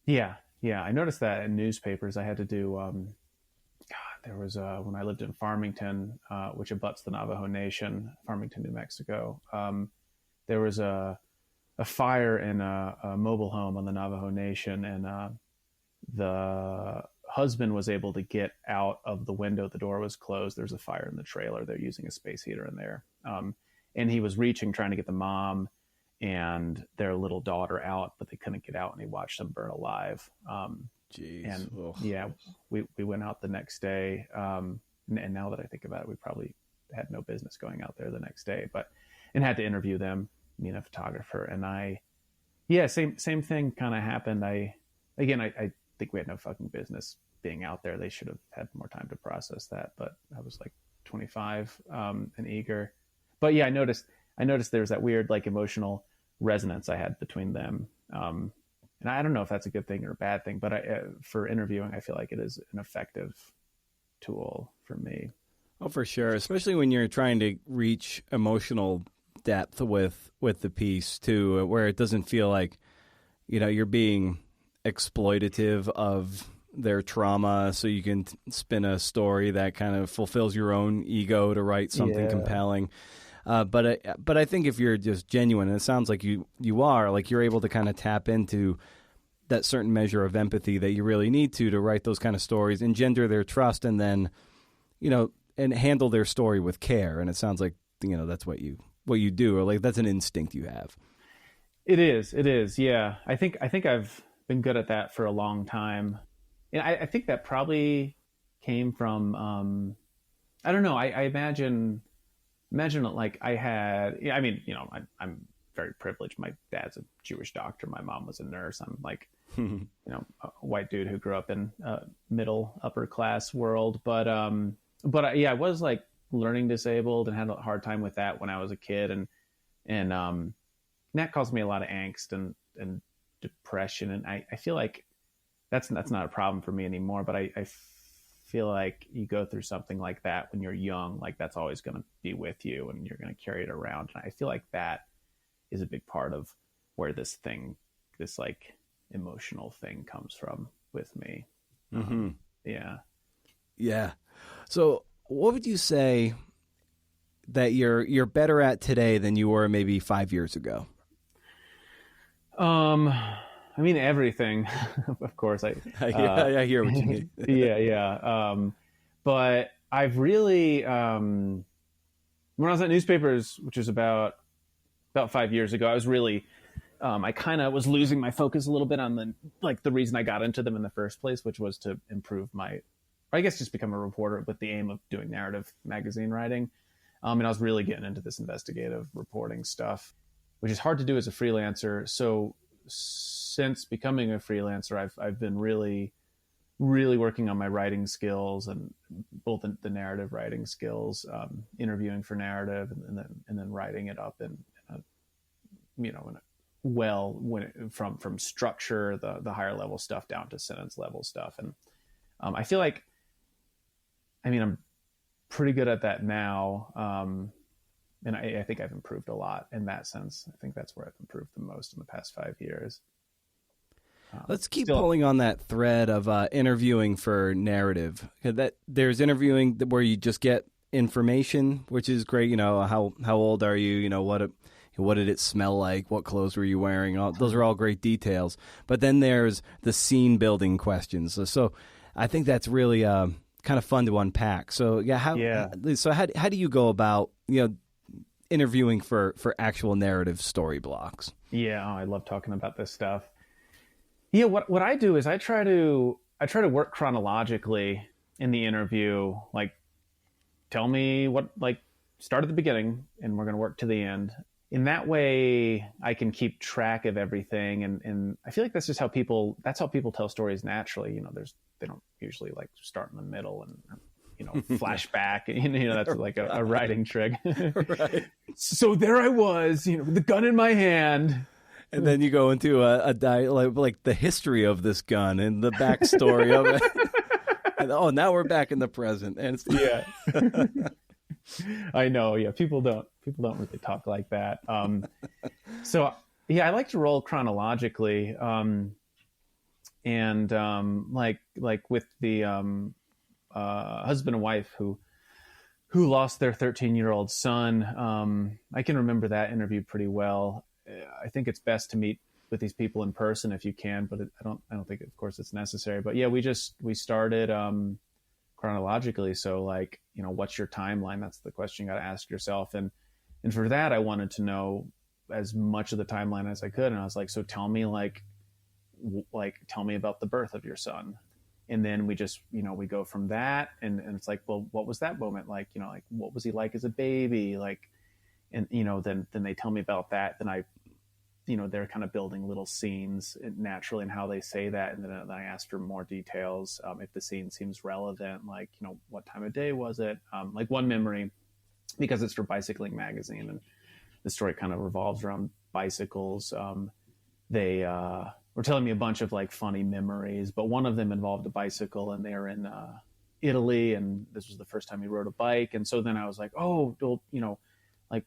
Yeah. I noticed that in newspapers I had to do. There was when I lived in Farmington, which abuts the Navajo Nation, Farmington, New Mexico. There was a fire in a mobile home on the Navajo Nation, and the husband was able to get out of the window. The door was closed. There's a fire in the trailer. They're using a space heater in there. And he was reaching, trying to get the mom and their little daughter out, but they couldn't get out, and he watched them burn alive. Jeez. And yeah, we went out the next day. And now that I think about it, we probably had no business going out there the next day, and had to interview them, me and a photographer. And same thing kind of happened. I think we had no fucking business being out there. They should have had more time to process that, but I was like 25, and eager. But yeah, I noticed there was that weird, like, emotional resonance I had between them. And I don't know if that's a good thing or a bad thing, but for interviewing, I feel like it is an effective tool for me. Oh, for sure. Especially when you're trying to reach emotional depth with the piece too, where it doesn't feel like, you're being exploitative of their trauma, so you can spin a story that kind of fulfills your own ego to write something compelling. But I think if you're just genuine, and it sounds like you are, like, you're able to kind of tap into that certain measure of empathy that you really need to write those kind of stories, engender their trust, and then, and handle their story with care. And it sounds like, that's what you do, or like that's an instinct you have. It is. Yeah. I think I've been good at that for a long time. And I think that probably came from, I don't know. I imagine like I had, I'm very privileged. My dad's a Jewish doctor. My mom was a nurse. I'm like, a white dude who grew up in middle upper class world. But I was like learning disabled and had a hard time with that when I was a kid. And that caused me a lot of angst and depression. And I feel like that's not a problem for me anymore. But I feel like you go through something like that when you're young, like that's always going to be with you and you're going to carry it around. And I feel like that is a big part of where this like emotional thing comes from with me. Mm-hmm. Yeah. So what would you say that you're better at today than you were maybe 5 years ago? Everything, of course. I hear what you mean. Yeah. But I've really, when I was at newspapers, which was about 5 years ago, I was really, I kind of was losing my focus a little bit on the reason I got into them in the first place, which was to improve just become a reporter with the aim of doing narrative magazine writing. And I was really getting into this investigative reporting stuff, which is hard to do as a freelancer. So since becoming a freelancer, I've been really, really working on my writing skills, and both the narrative writing skills, interviewing for narrative, and then writing it up from structure, the higher level stuff down to sentence level stuff. And I feel like, I'm pretty good at that now. And I think I've improved a lot in that sense. I think that's where I've improved the most in the past 5 years. Let's keep pulling on that thread of interviewing for narrative. That there's interviewing where you just get information, which is great. How old are you? What did it smell like? What clothes were you wearing? Those are all great details. But then there's the scene building questions. So I think that's really kind of fun to unpack. So So how do you go about interviewing for actual narrative story blocks? Yeah, I love talking about this stuff. Yeah, what I do is I try to work chronologically in the interview. Like, tell me start at the beginning and we're going to work to the end. In that way, I can keep track of everything, and I feel like that's how people tell stories naturally. They don't usually like start in the middle and flashback. That's like a writing trick. Right. So there I was, with the gun in my hand. And then you go into like the history of this gun and the backstory of it. And now we're back in the present. And yeah, I know. Yeah, people don't really talk like that. So yeah, I like to roll chronologically. And like with the husband and wife who lost their 13-year-old son. I can remember that interview pretty well. I think it's best to meet with these people in person if you can, but I don't think, of course, it's necessary. But yeah, we started chronologically. So like, what's your timeline? That's the question you got to ask yourself. And for that, I wanted to know as much of the timeline as I could. And I was like, so tell me tell me about the birth of your son. And then we just, we go from that. And it's like, well, what was that moment like? Like, what was he like as a baby? Like, and, then they tell me about that. Then I, they're kind of building little scenes naturally and how they say that. And then I asked for more details. If the scene seems relevant, like, what time of day was it? Like one memory, because it's for Bicycling Magazine and the story kind of revolves around bicycles. They were telling me a bunch of like funny memories, but one of them involved a bicycle, and they're in Italy, and this was the first time he rode a bike. And so then I was like, oh, well, like,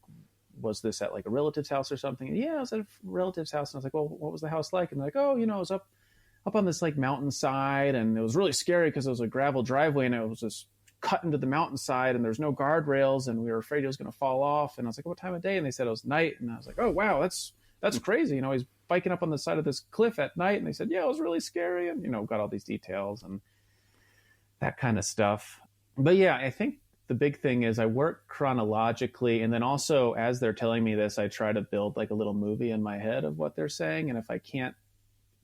was this at like a relative's house or something? And yeah, I was at a relative's house. And I was like, well, what was the house like? And they're like, oh, it was up on this like mountainside, and it was really scary because it was a gravel driveway, and it was just cut into the mountainside, and there's no guardrails, and we were afraid he was going to fall off. And I was like, what time of day? And they said it was night. And I was like, oh wow, that's crazy. He's biking up on the side of this cliff at night. And they said, yeah, it was really scary. And, got all these details and that kind of stuff. But yeah, I think the big thing is I work chronologically. And then also, as they're telling me this, I try to build like a little movie in my head of what they're saying. And if I can't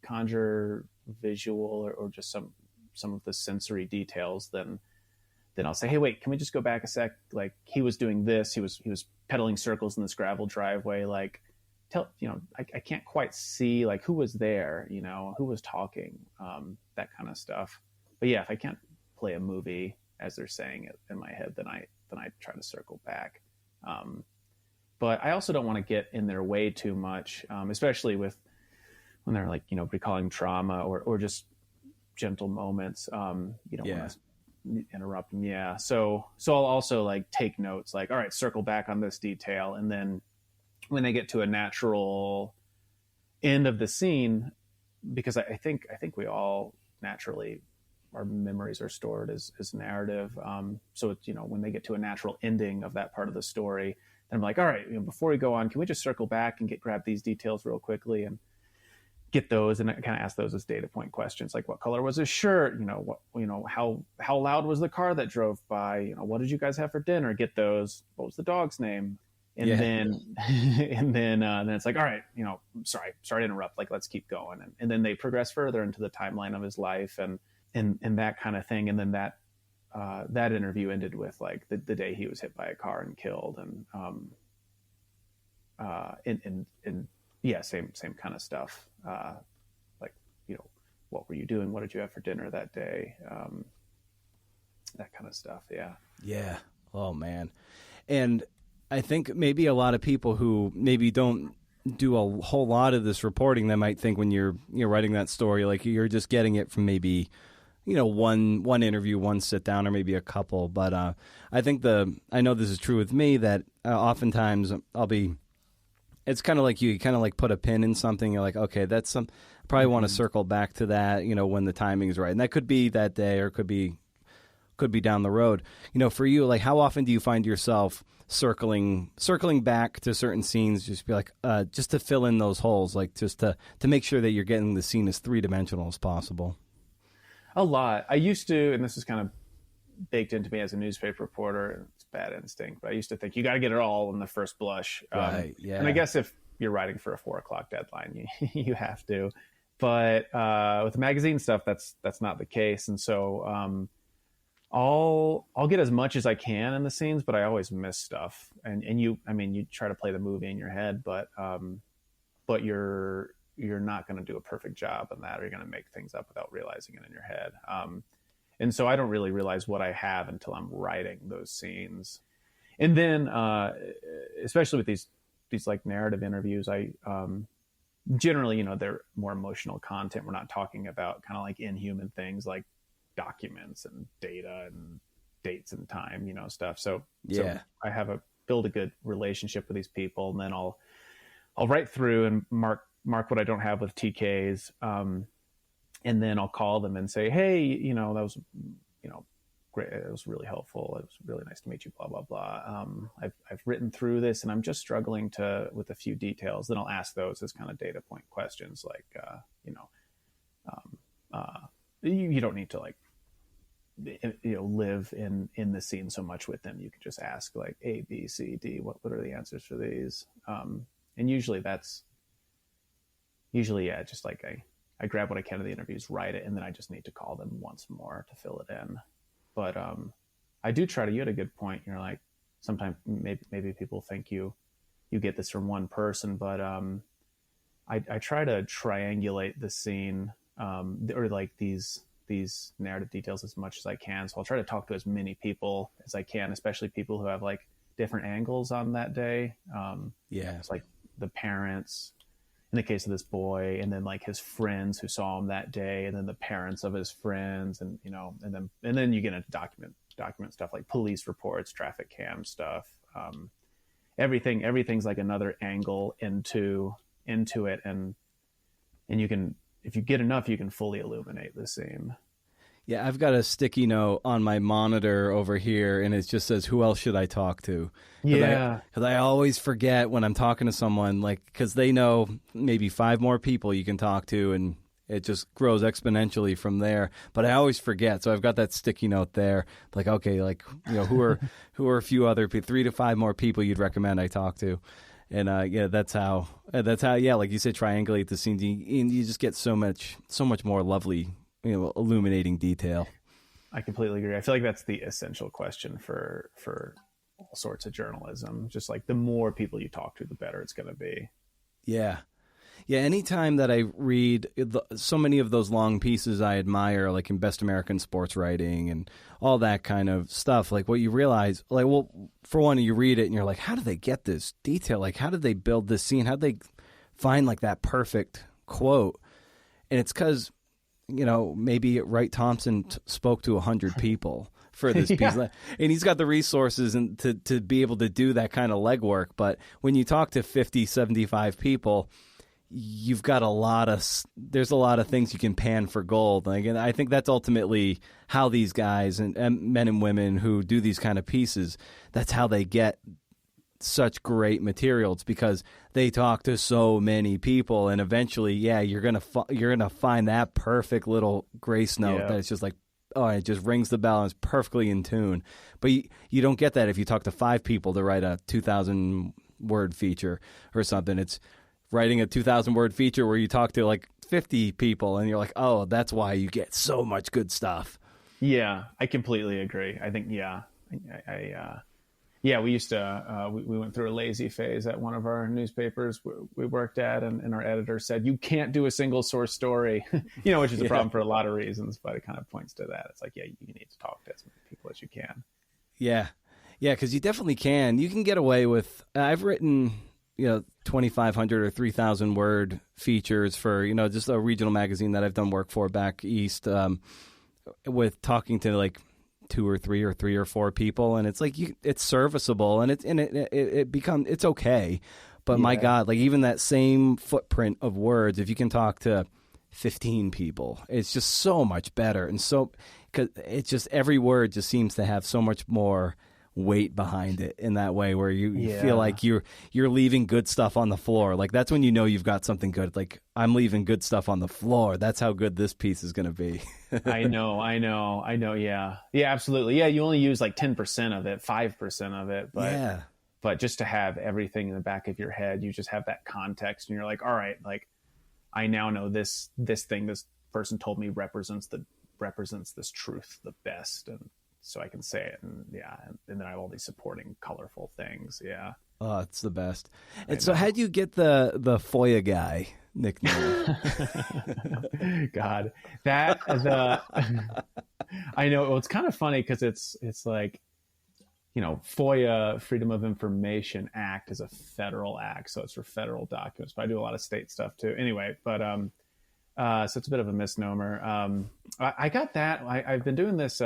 conjure visual or just some of the sensory details, then I'll say, hey, wait, can we just go back a sec? Like, he was doing this. He was pedaling circles in this gravel driveway. Like, I can't quite see like who was there, who was talking, that kind of stuff. But yeah, if I can't play a movie as they're saying it in my head, then I try to circle back. But I also don't want to get in their way too much, especially when they're like, recalling trauma or just gentle moments. You don't want to interrupt them. Yeah. So I'll also like take notes, like, all right, circle back on this detail. And then when they get to a natural end of the scene, because I think we all naturally, our memories are stored as narrative. So it's, when they get to a natural ending of that part of the story, then I'm like, all right, before we go on, can we just circle back and grab these details real quickly and get those? And I kind of ask those as data point questions, like what color was his shirt? How loud was the car that drove by? What did you guys have for dinner? Get those. What was the dog's name? And then it's like, all right, sorry to interrupt. Like, let's keep going. And then they progress further into the timeline of his life and that kind of thing. And then that interview ended with like the day he was hit by a car and killed. And yeah, same kind of stuff. Like, what were you doing? What did you have for dinner that day? That kind of stuff. Yeah. Yeah. Oh man. And I think maybe a lot of people who maybe don't do a whole lot of this reporting, they might think when you're writing that story, like you're just getting it from maybe, one interview, one sit down, or maybe a couple. But I think I know this is true with me, that oftentimes it's kind of like you kind of like put a pin in something. You're like, okay, that's I probably want to circle back to that, when the timing is right. And that could be that day or could be down the road. For you, like how often do you find yourself circling back to certain scenes, just be like, just to fill in those holes, like just to make sure that you're getting the scene as three-dimensional as possible? A lot. I used to, and this is kind of baked into me as a newspaper reporter, it's bad instinct, but I used to think you got to get it all in the first blush. Right. Yeah. And I guess if you're writing for a 4:00 deadline, you have to. But with the magazine stuff, that's not the case. And so I'll get as much as I can in the scenes, but I always miss stuff. And you try to play the movie in your head, but you're not going to do a perfect job in that, or you're going to make things up without realizing it in your head. And so I don't really realize what I have until I'm writing those scenes. And then, especially with these like narrative interviews, I generally, they're more emotional content. We're not talking about kind of like inhuman things like documents and data and dates and time, stuff. So I build a good relationship with these people, and then I'll write through and mark what I don't have with TKs. And then I'll call them and say, hey, that was, great. It was really helpful. It was really nice to meet you, blah, blah, blah. I've written through this and I'm just struggling with a few details. Then I'll ask those as kind of data point questions. Like, you don't need to like, live in the scene so much with them. You could just ask like A, B, C, D, what are the answers for these? And usually just like I grab what I can of the interviews, write it, and then I just need to call them once more to fill it in. But I do try to, you had a good point. You're like, sometimes maybe people think you get this from one person, but I try to triangulate the scene or like these narrative details as much as I can. So I'll try to talk to as many people as I can, especially people who have like different angles on that day. It's like the parents in the case of this boy, and then like his friends who saw him that day, and then the parents of his friends, and and then you get into document stuff like police reports, traffic cam stuff. Everything's like another angle into it, and you can, if you get enough, you can fully illuminate the scene. Yeah, I've got a sticky note on my monitor over here, and it just says, "Who else should I talk to?" Because I always forget when I'm talking to someone, like, because they know maybe 5 more people you can talk to, and it just grows exponentially from there. But I always forget, so I've got that sticky note there. Like, okay, like, who are a few other 3 to 5 more people you'd recommend I talk to? And that's how like you said, triangulate the scenes, and you just get so much more lovely, illuminating detail. I completely agree. I feel like that's the essential question for all sorts of journalism. Just like the more people you talk to, the better it's going to be. Yeah. Anytime that I read so many of those long pieces I admire, like in Best American Sports Writing and all that kind of stuff, like what you realize, like, well, for one, you read it and you're like, how do they get this detail? Like, how did they build this scene? How did they find like that perfect quote? And it's because, maybe Wright Thompson spoke to 100 people for this piece. And he's got the resources and to be able to do that kind of legwork. But when you talk to 50, 75 people, you've got there's a lot of things you can pan for gold. Like, and I think that's ultimately how these guys and men and women who do these kind of pieces, that's how they get such great materials, because they talk to so many people, and eventually, you're gonna find that perfect little grace note that it's just like, oh, it just rings the bell and it's perfectly in tune. But you don't get that if you talk to 5 people to write a 2,000 word feature or something. It's writing a 2,000 word feature where you talk to like 50 people, and you're like, oh, that's why you get so much good stuff. Yeah, I completely agree. I think, we used to, we went through a lazy phase at one of our newspapers we worked at, and our editor said, you can't do a single source story, which is a problem for a lot of reasons, but it kind of points to that. It's like, you need to talk to as many people as you can. Yeah, because you definitely can. You can get away with, I've written 2,500 or 3,000 word features for, just a regional magazine that I've done work for back east, with talking to like 2 or 3 or 4 people, and it's like it's serviceable, and it's okay. But my God, like even that same footprint of words, if you can talk to 15 people, it's just so much better. And so, because it's just every word just seems to have so much more weight behind it in that way, where you feel like you're leaving good stuff on the floor. Like that's when you've got something good. Like, I'm leaving good stuff on the floor. That's how good this piece is going to be. I know. Yeah, absolutely. Yeah, you only use like 10% of it, 5% of it, but just to have everything in the back of your head, you just have that context, and you're like, all right, like I now know this thing this person told me represents this truth the best, and so I can say it, and then I have all these supporting colorful things. Yeah. Oh, it's the best. And so how'd you get the FOIA guy nickname? God, I know. Well, it's kind of funny because it's like, FOIA, Freedom of Information Act, is a federal act, so it's for federal documents, but I do a lot of state stuff too. Anyway, but so it's a bit of a misnomer. I got that. I've been doing this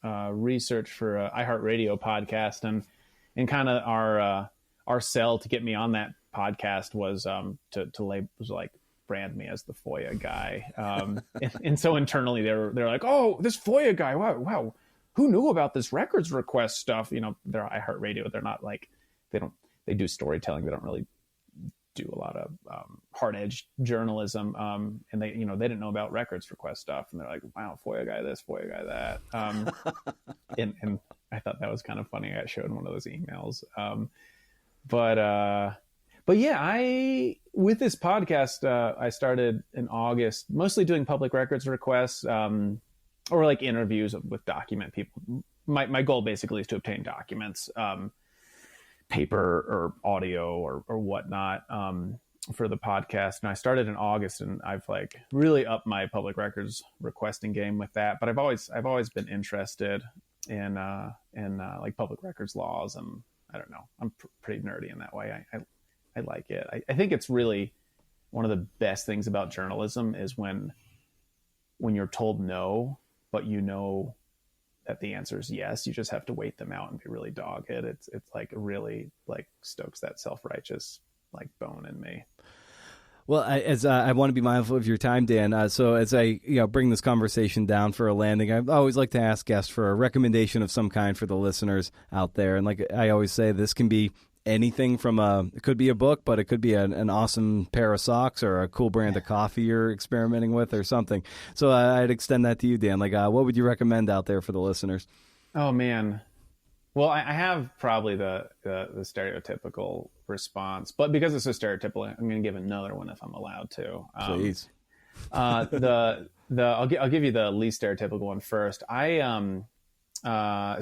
research for a iHeartRadio podcast, and kind of our sell to get me on that podcast was to label, was like brand me as the FOIA guy. And so internally they're like, oh, this FOIA guy, wow, who knew about this records request stuff? You know, they're iHeartRadio. They're not like, they do storytelling. They don't really do a lot of hard edge journalism. And they didn't know about records request stuff. And they're like, wow, FOIA guy this, FOIA guy that. And I thought that was kind of funny. I got showed one of those emails. But yeah, with this podcast, I started in August, mostly doing public records requests, or like interviews with document people. My goal basically is to obtain documents, paper or audio or whatnot, for the podcast. And I started in August, and I've like really upped my public records requesting game with that. But I've always been interested in like public records laws, and I don't know, I'm pretty nerdy in that way. I like it. I think it's really one of the best things about journalism is when you're told no, but you know that the answer is yes. You just have to wait them out and be really dogged. It's like really like stokes that self-righteous like bone in me. Well, I want to be mindful of your time, Dan. So as I bring this conversation down for a landing, I always like to ask guests for a recommendation of some kind for the listeners out there. And like I always say, this can be anything from it could be a book, but it could be an awesome pair of socks or a cool brand of coffee you're experimenting with or something. So I'd extend that to you, Dan. Like, what would you recommend out there for the listeners? Oh man. Well, I have probably the stereotypical response, but because it's so stereotypical, I'm going to give another one if I'm allowed to. Please. I'll give you the least stereotypical one first. So I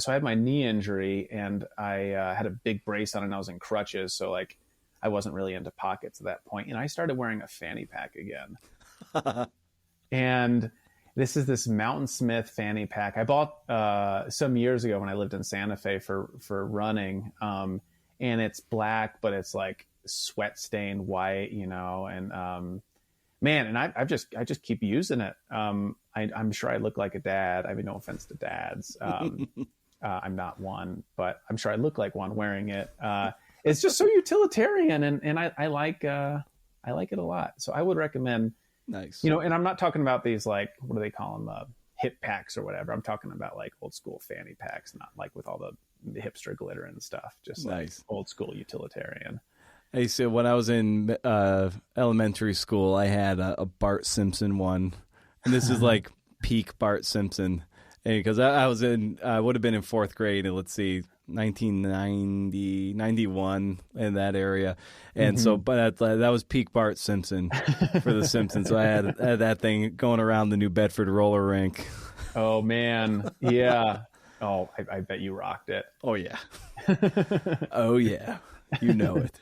had my knee injury, and I had a big brace on, and I was in crutches. So like, I wasn't really into pockets at that point. And I started wearing a fanny pack again. And this Mountain Smith fanny pack I bought some years ago when I lived in Santa Fe for running. And it's black, but it's like sweat stained white, and man, and I just keep using it. I'm sure I look like a dad. I mean, no offense to dads. I'm not one, but I'm sure I look like one wearing it. It's just so utilitarian, and I like it a lot. So I would recommend. Nice. And I'm not talking about these like, what do they call them? Hip packs or whatever. I'm talking about like old school fanny packs, not like with all the hipster glitter and stuff. Just nice. Like old school utilitarian. Hey, so when I was in elementary school, I had a Bart Simpson one, and this is like peak Bart Simpson, because I would have been in fourth grade, and let's see, 1990, 91 in that area, and so but that was peak Bart Simpson for the Simpsons. So I had that thing going around the New Bedford roller rink. Oh man, yeah. Oh, I bet you rocked it. Oh yeah, oh yeah, you know it.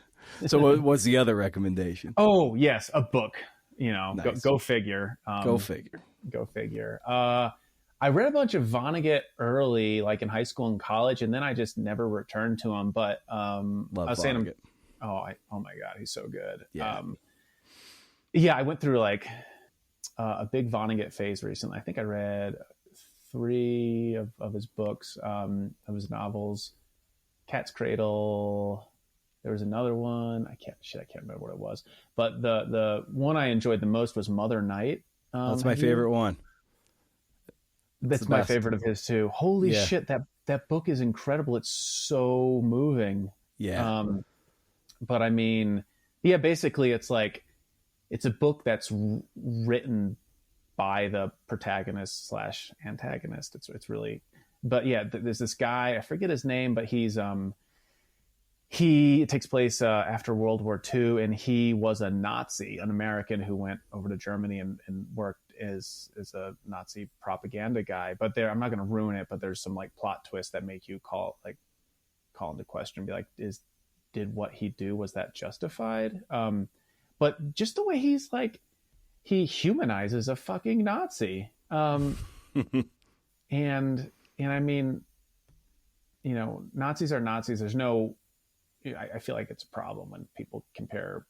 So what's the other recommendation? Oh yes, a book. Nice. Go figure. Go figure. I read a bunch of Vonnegut early, like in high school and college, and then I just never returned to him. But love I was Vonnegut. saying, oh my God, he's so good. Yeah. I went through like a big Vonnegut phase recently. I think I read 3 of his books, of his novels. Cat's Cradle. There was another one. I can't remember what it was. But the one I enjoyed the most was Mother Night. That's my favorite one. That's my favorite of his too. Holy shit, that book is incredible. It's so moving. Yeah. But I mean, yeah, basically it's like, it's a book that's written by the protagonist / antagonist. It's really, but yeah, there's this guy, I forget his name, but it takes place after World War II, and he was a Nazi, an American who went over to Germany and worked as a Nazi propaganda guy. But I'm not going to ruin it, but there's some like plot twists that make you call into question, be like, did what he do, was that justified? But just the way he's like, he humanizes a fucking Nazi. And I mean, Nazis are Nazis. There's no, I feel like it's a problem when people compare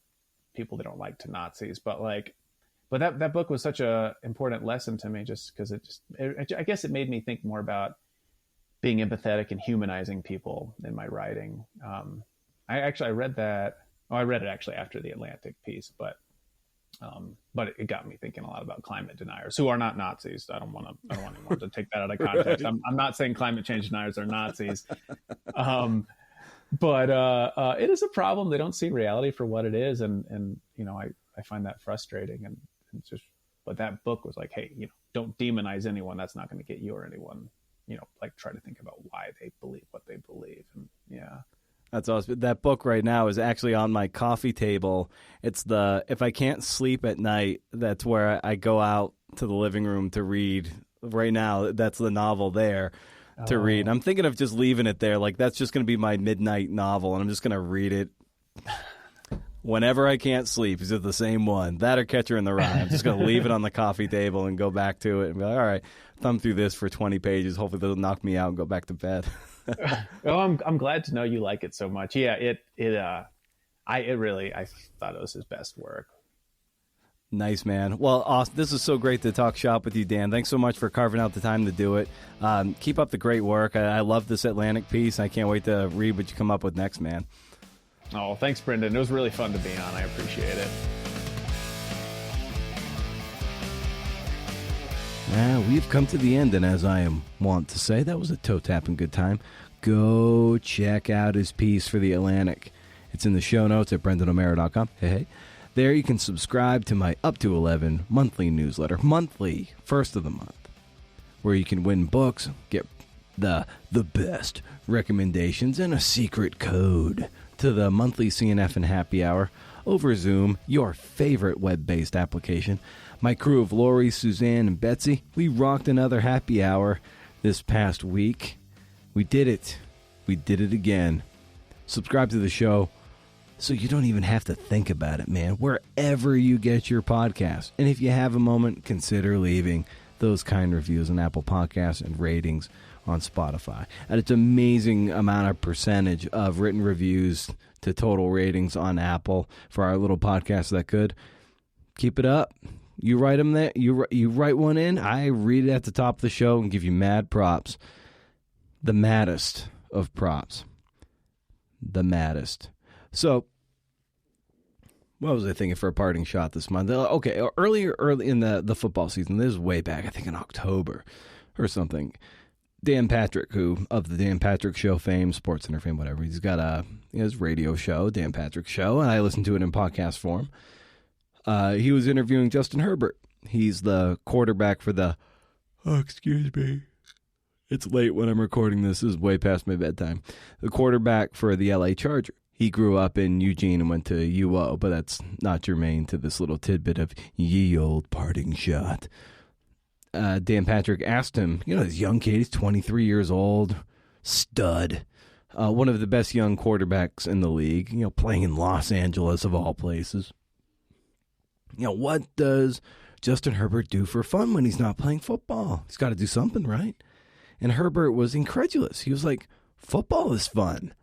people they don't like to Nazis, but that book was such a important lesson to me, just because I guess it made me think more about being empathetic and humanizing people in my writing. I read that. Oh, I read it actually after the Atlantic piece, but But it got me thinking a lot about climate deniers who are not Nazis. I don't want anyone to take that out of context. Right. I'm not saying climate change deniers are Nazis. But it is a problem. They don't see reality for what it is. And I find that frustrating. And just, but that book was like, hey, don't demonize anyone. That's not going to get you or anyone, like try to think about why they believe what they believe. And yeah. That's awesome. That book right now is actually on my coffee table. It's if I can't sleep at night, that's where I go out to the living room to read. Right now, that's the novel there to read. I'm thinking of just leaving it there. Like, that's just going to be my midnight novel, and I'm just going to read it whenever I can't sleep. Is it the same one? That or Catcher in the Rye? I'm just going to leave it on the coffee table and go back to it and be like, all right, thumb through this for 20 pages. Hopefully that'll knock me out and go back to bed. Well, I'm glad to know you like it so much. Yeah, I thought it was his best work. Nice, man. Well, awesome. This is so great to talk shop with you, Dan. Thanks so much for carving out the time to do it. Keep up the great work. I love this Atlantic piece. I can't wait to read what you come up with next, man. Oh, thanks, Brendan. It was really fun to be on. I appreciate it. We've come to the end, and as I am wont to say, that was a toe-tapping good time. Go check out his piece for the Atlantic. It's in the show notes at BrendanO'Mara.com. Hey. There you can subscribe to my Up to 11 monthly newsletter, monthly, first of the month, where you can win books, get the best recommendations, and a secret code to the monthly CNF and Happy Hour over Zoom, your favorite web-based application. My crew of Lori, Suzanne, and Betsy, we rocked another happy hour this past week. We did it. We did it again. Subscribe to the show so you don't even have to think about it, man, wherever you get your podcast. And if you have a moment, consider leaving those kind reviews on Apple Podcasts and ratings on Spotify. And it's an amazing amount of percentage of written reviews to total ratings on Apple for our little podcast that good. Keep it up. You write them there. You write one in. I read it at the top of the show and give you mad props. The maddest of props. The maddest. So, what was I thinking for a parting shot this month? Okay, early in the football season, this is way back, I think in October or something. Dan Patrick, who of the Dan Patrick Show fame, SportsCenter fame, whatever, he's got his radio show, Dan Patrick Show, and I listen to it in podcast form. He was interviewing Justin Herbert. He's the quarterback for the... Oh, excuse me. It's late when I'm recording this. This is way past my bedtime. The quarterback for the LA Chargers. He grew up in Eugene and went to UO, but that's not germane to this little tidbit of ye old parting shot. Dan Patrick asked him, this young kid, he's 23 years old, stud, one of the best young quarterbacks in the league, playing in Los Angeles of all places. What does Justin Herbert do for fun when he's not playing football? He's got to do something, right? And Herbert was incredulous. He was like, football is fun.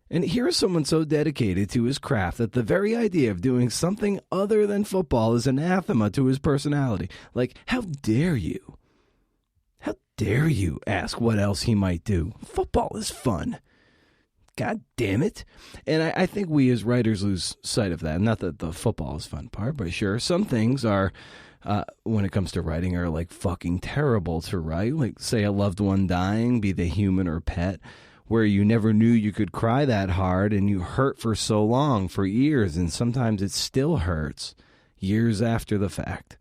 And here is someone so dedicated to his craft that the very idea of doing something other than football is anathema to his personality. Like, how dare you? How dare you ask what else he might do? Football is fun. God damn it. And I think we as writers lose sight of that. Not that the football is fun part, but sure, some things are, when it comes to writing, are like fucking terrible to write. Like, say, a loved one dying, be they human or pet, where you never knew you could cry that hard and you hurt for so long, for years, and sometimes it still hurts years after the fact.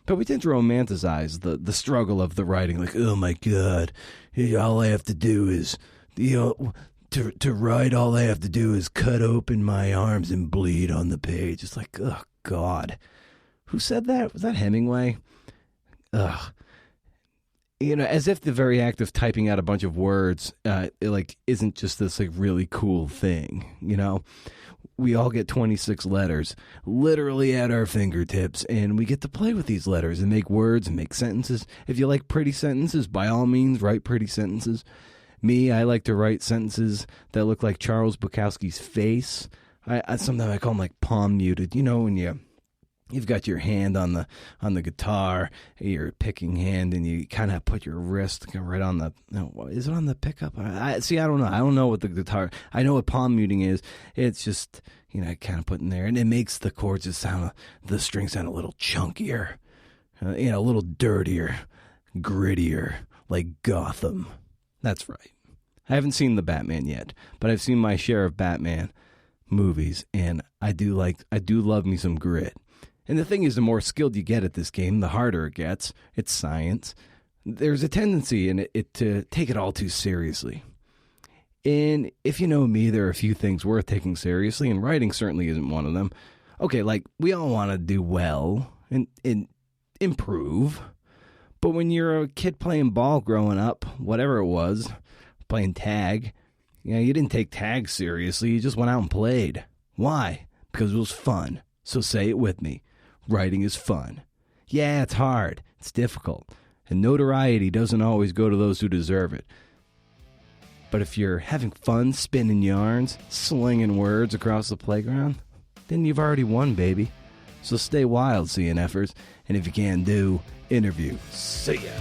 But we tend to romanticize the struggle of the writing, like, oh my God, all I have to do is, to write, all I have to do is cut open my arms and bleed on the page. It's like, oh God. Who said that? Was that Hemingway? Ugh. As if the very act of typing out a bunch of words, isn't just this really cool thing. We all get 26 letters literally at our fingertips, and we get to play with these letters and make words and make sentences. If you like pretty sentences, by all means, write pretty sentences. Me, I like to write sentences that look like Charles Bukowski's face. Sometimes I call them palm muted. When you you've got your hand on the guitar, your picking hand, and you kind of put your wrist right on the. Is it on the pickup? I don't know. I don't know what the guitar. I know what palm muting is. It's just kind of putting there, and it makes the chords the strings sound a little chunkier, a little dirtier, grittier, like Gotham. That's right. I haven't seen the Batman yet, but I've seen my share of Batman movies, and I do love me some grit. And the thing is, the more skilled you get at this game, the harder it gets. It's science. There's a tendency in it to take it all too seriously. And if you know me, there are a few things worth taking seriously, and writing certainly isn't one of them. Okay, like, we all want to do well and improve. But when you're a kid playing ball growing up, whatever it was, playing tag, you didn't take tag seriously. You just went out and played. Why? Because it was fun. So say it with me. Writing is fun. Yeah, it's hard. It's difficult. And notoriety doesn't always go to those who deserve it. But if you're having fun spinning yarns, slinging words across the playground, then you've already won, baby. So stay wild, CNFers. And if you can do, interview. See ya.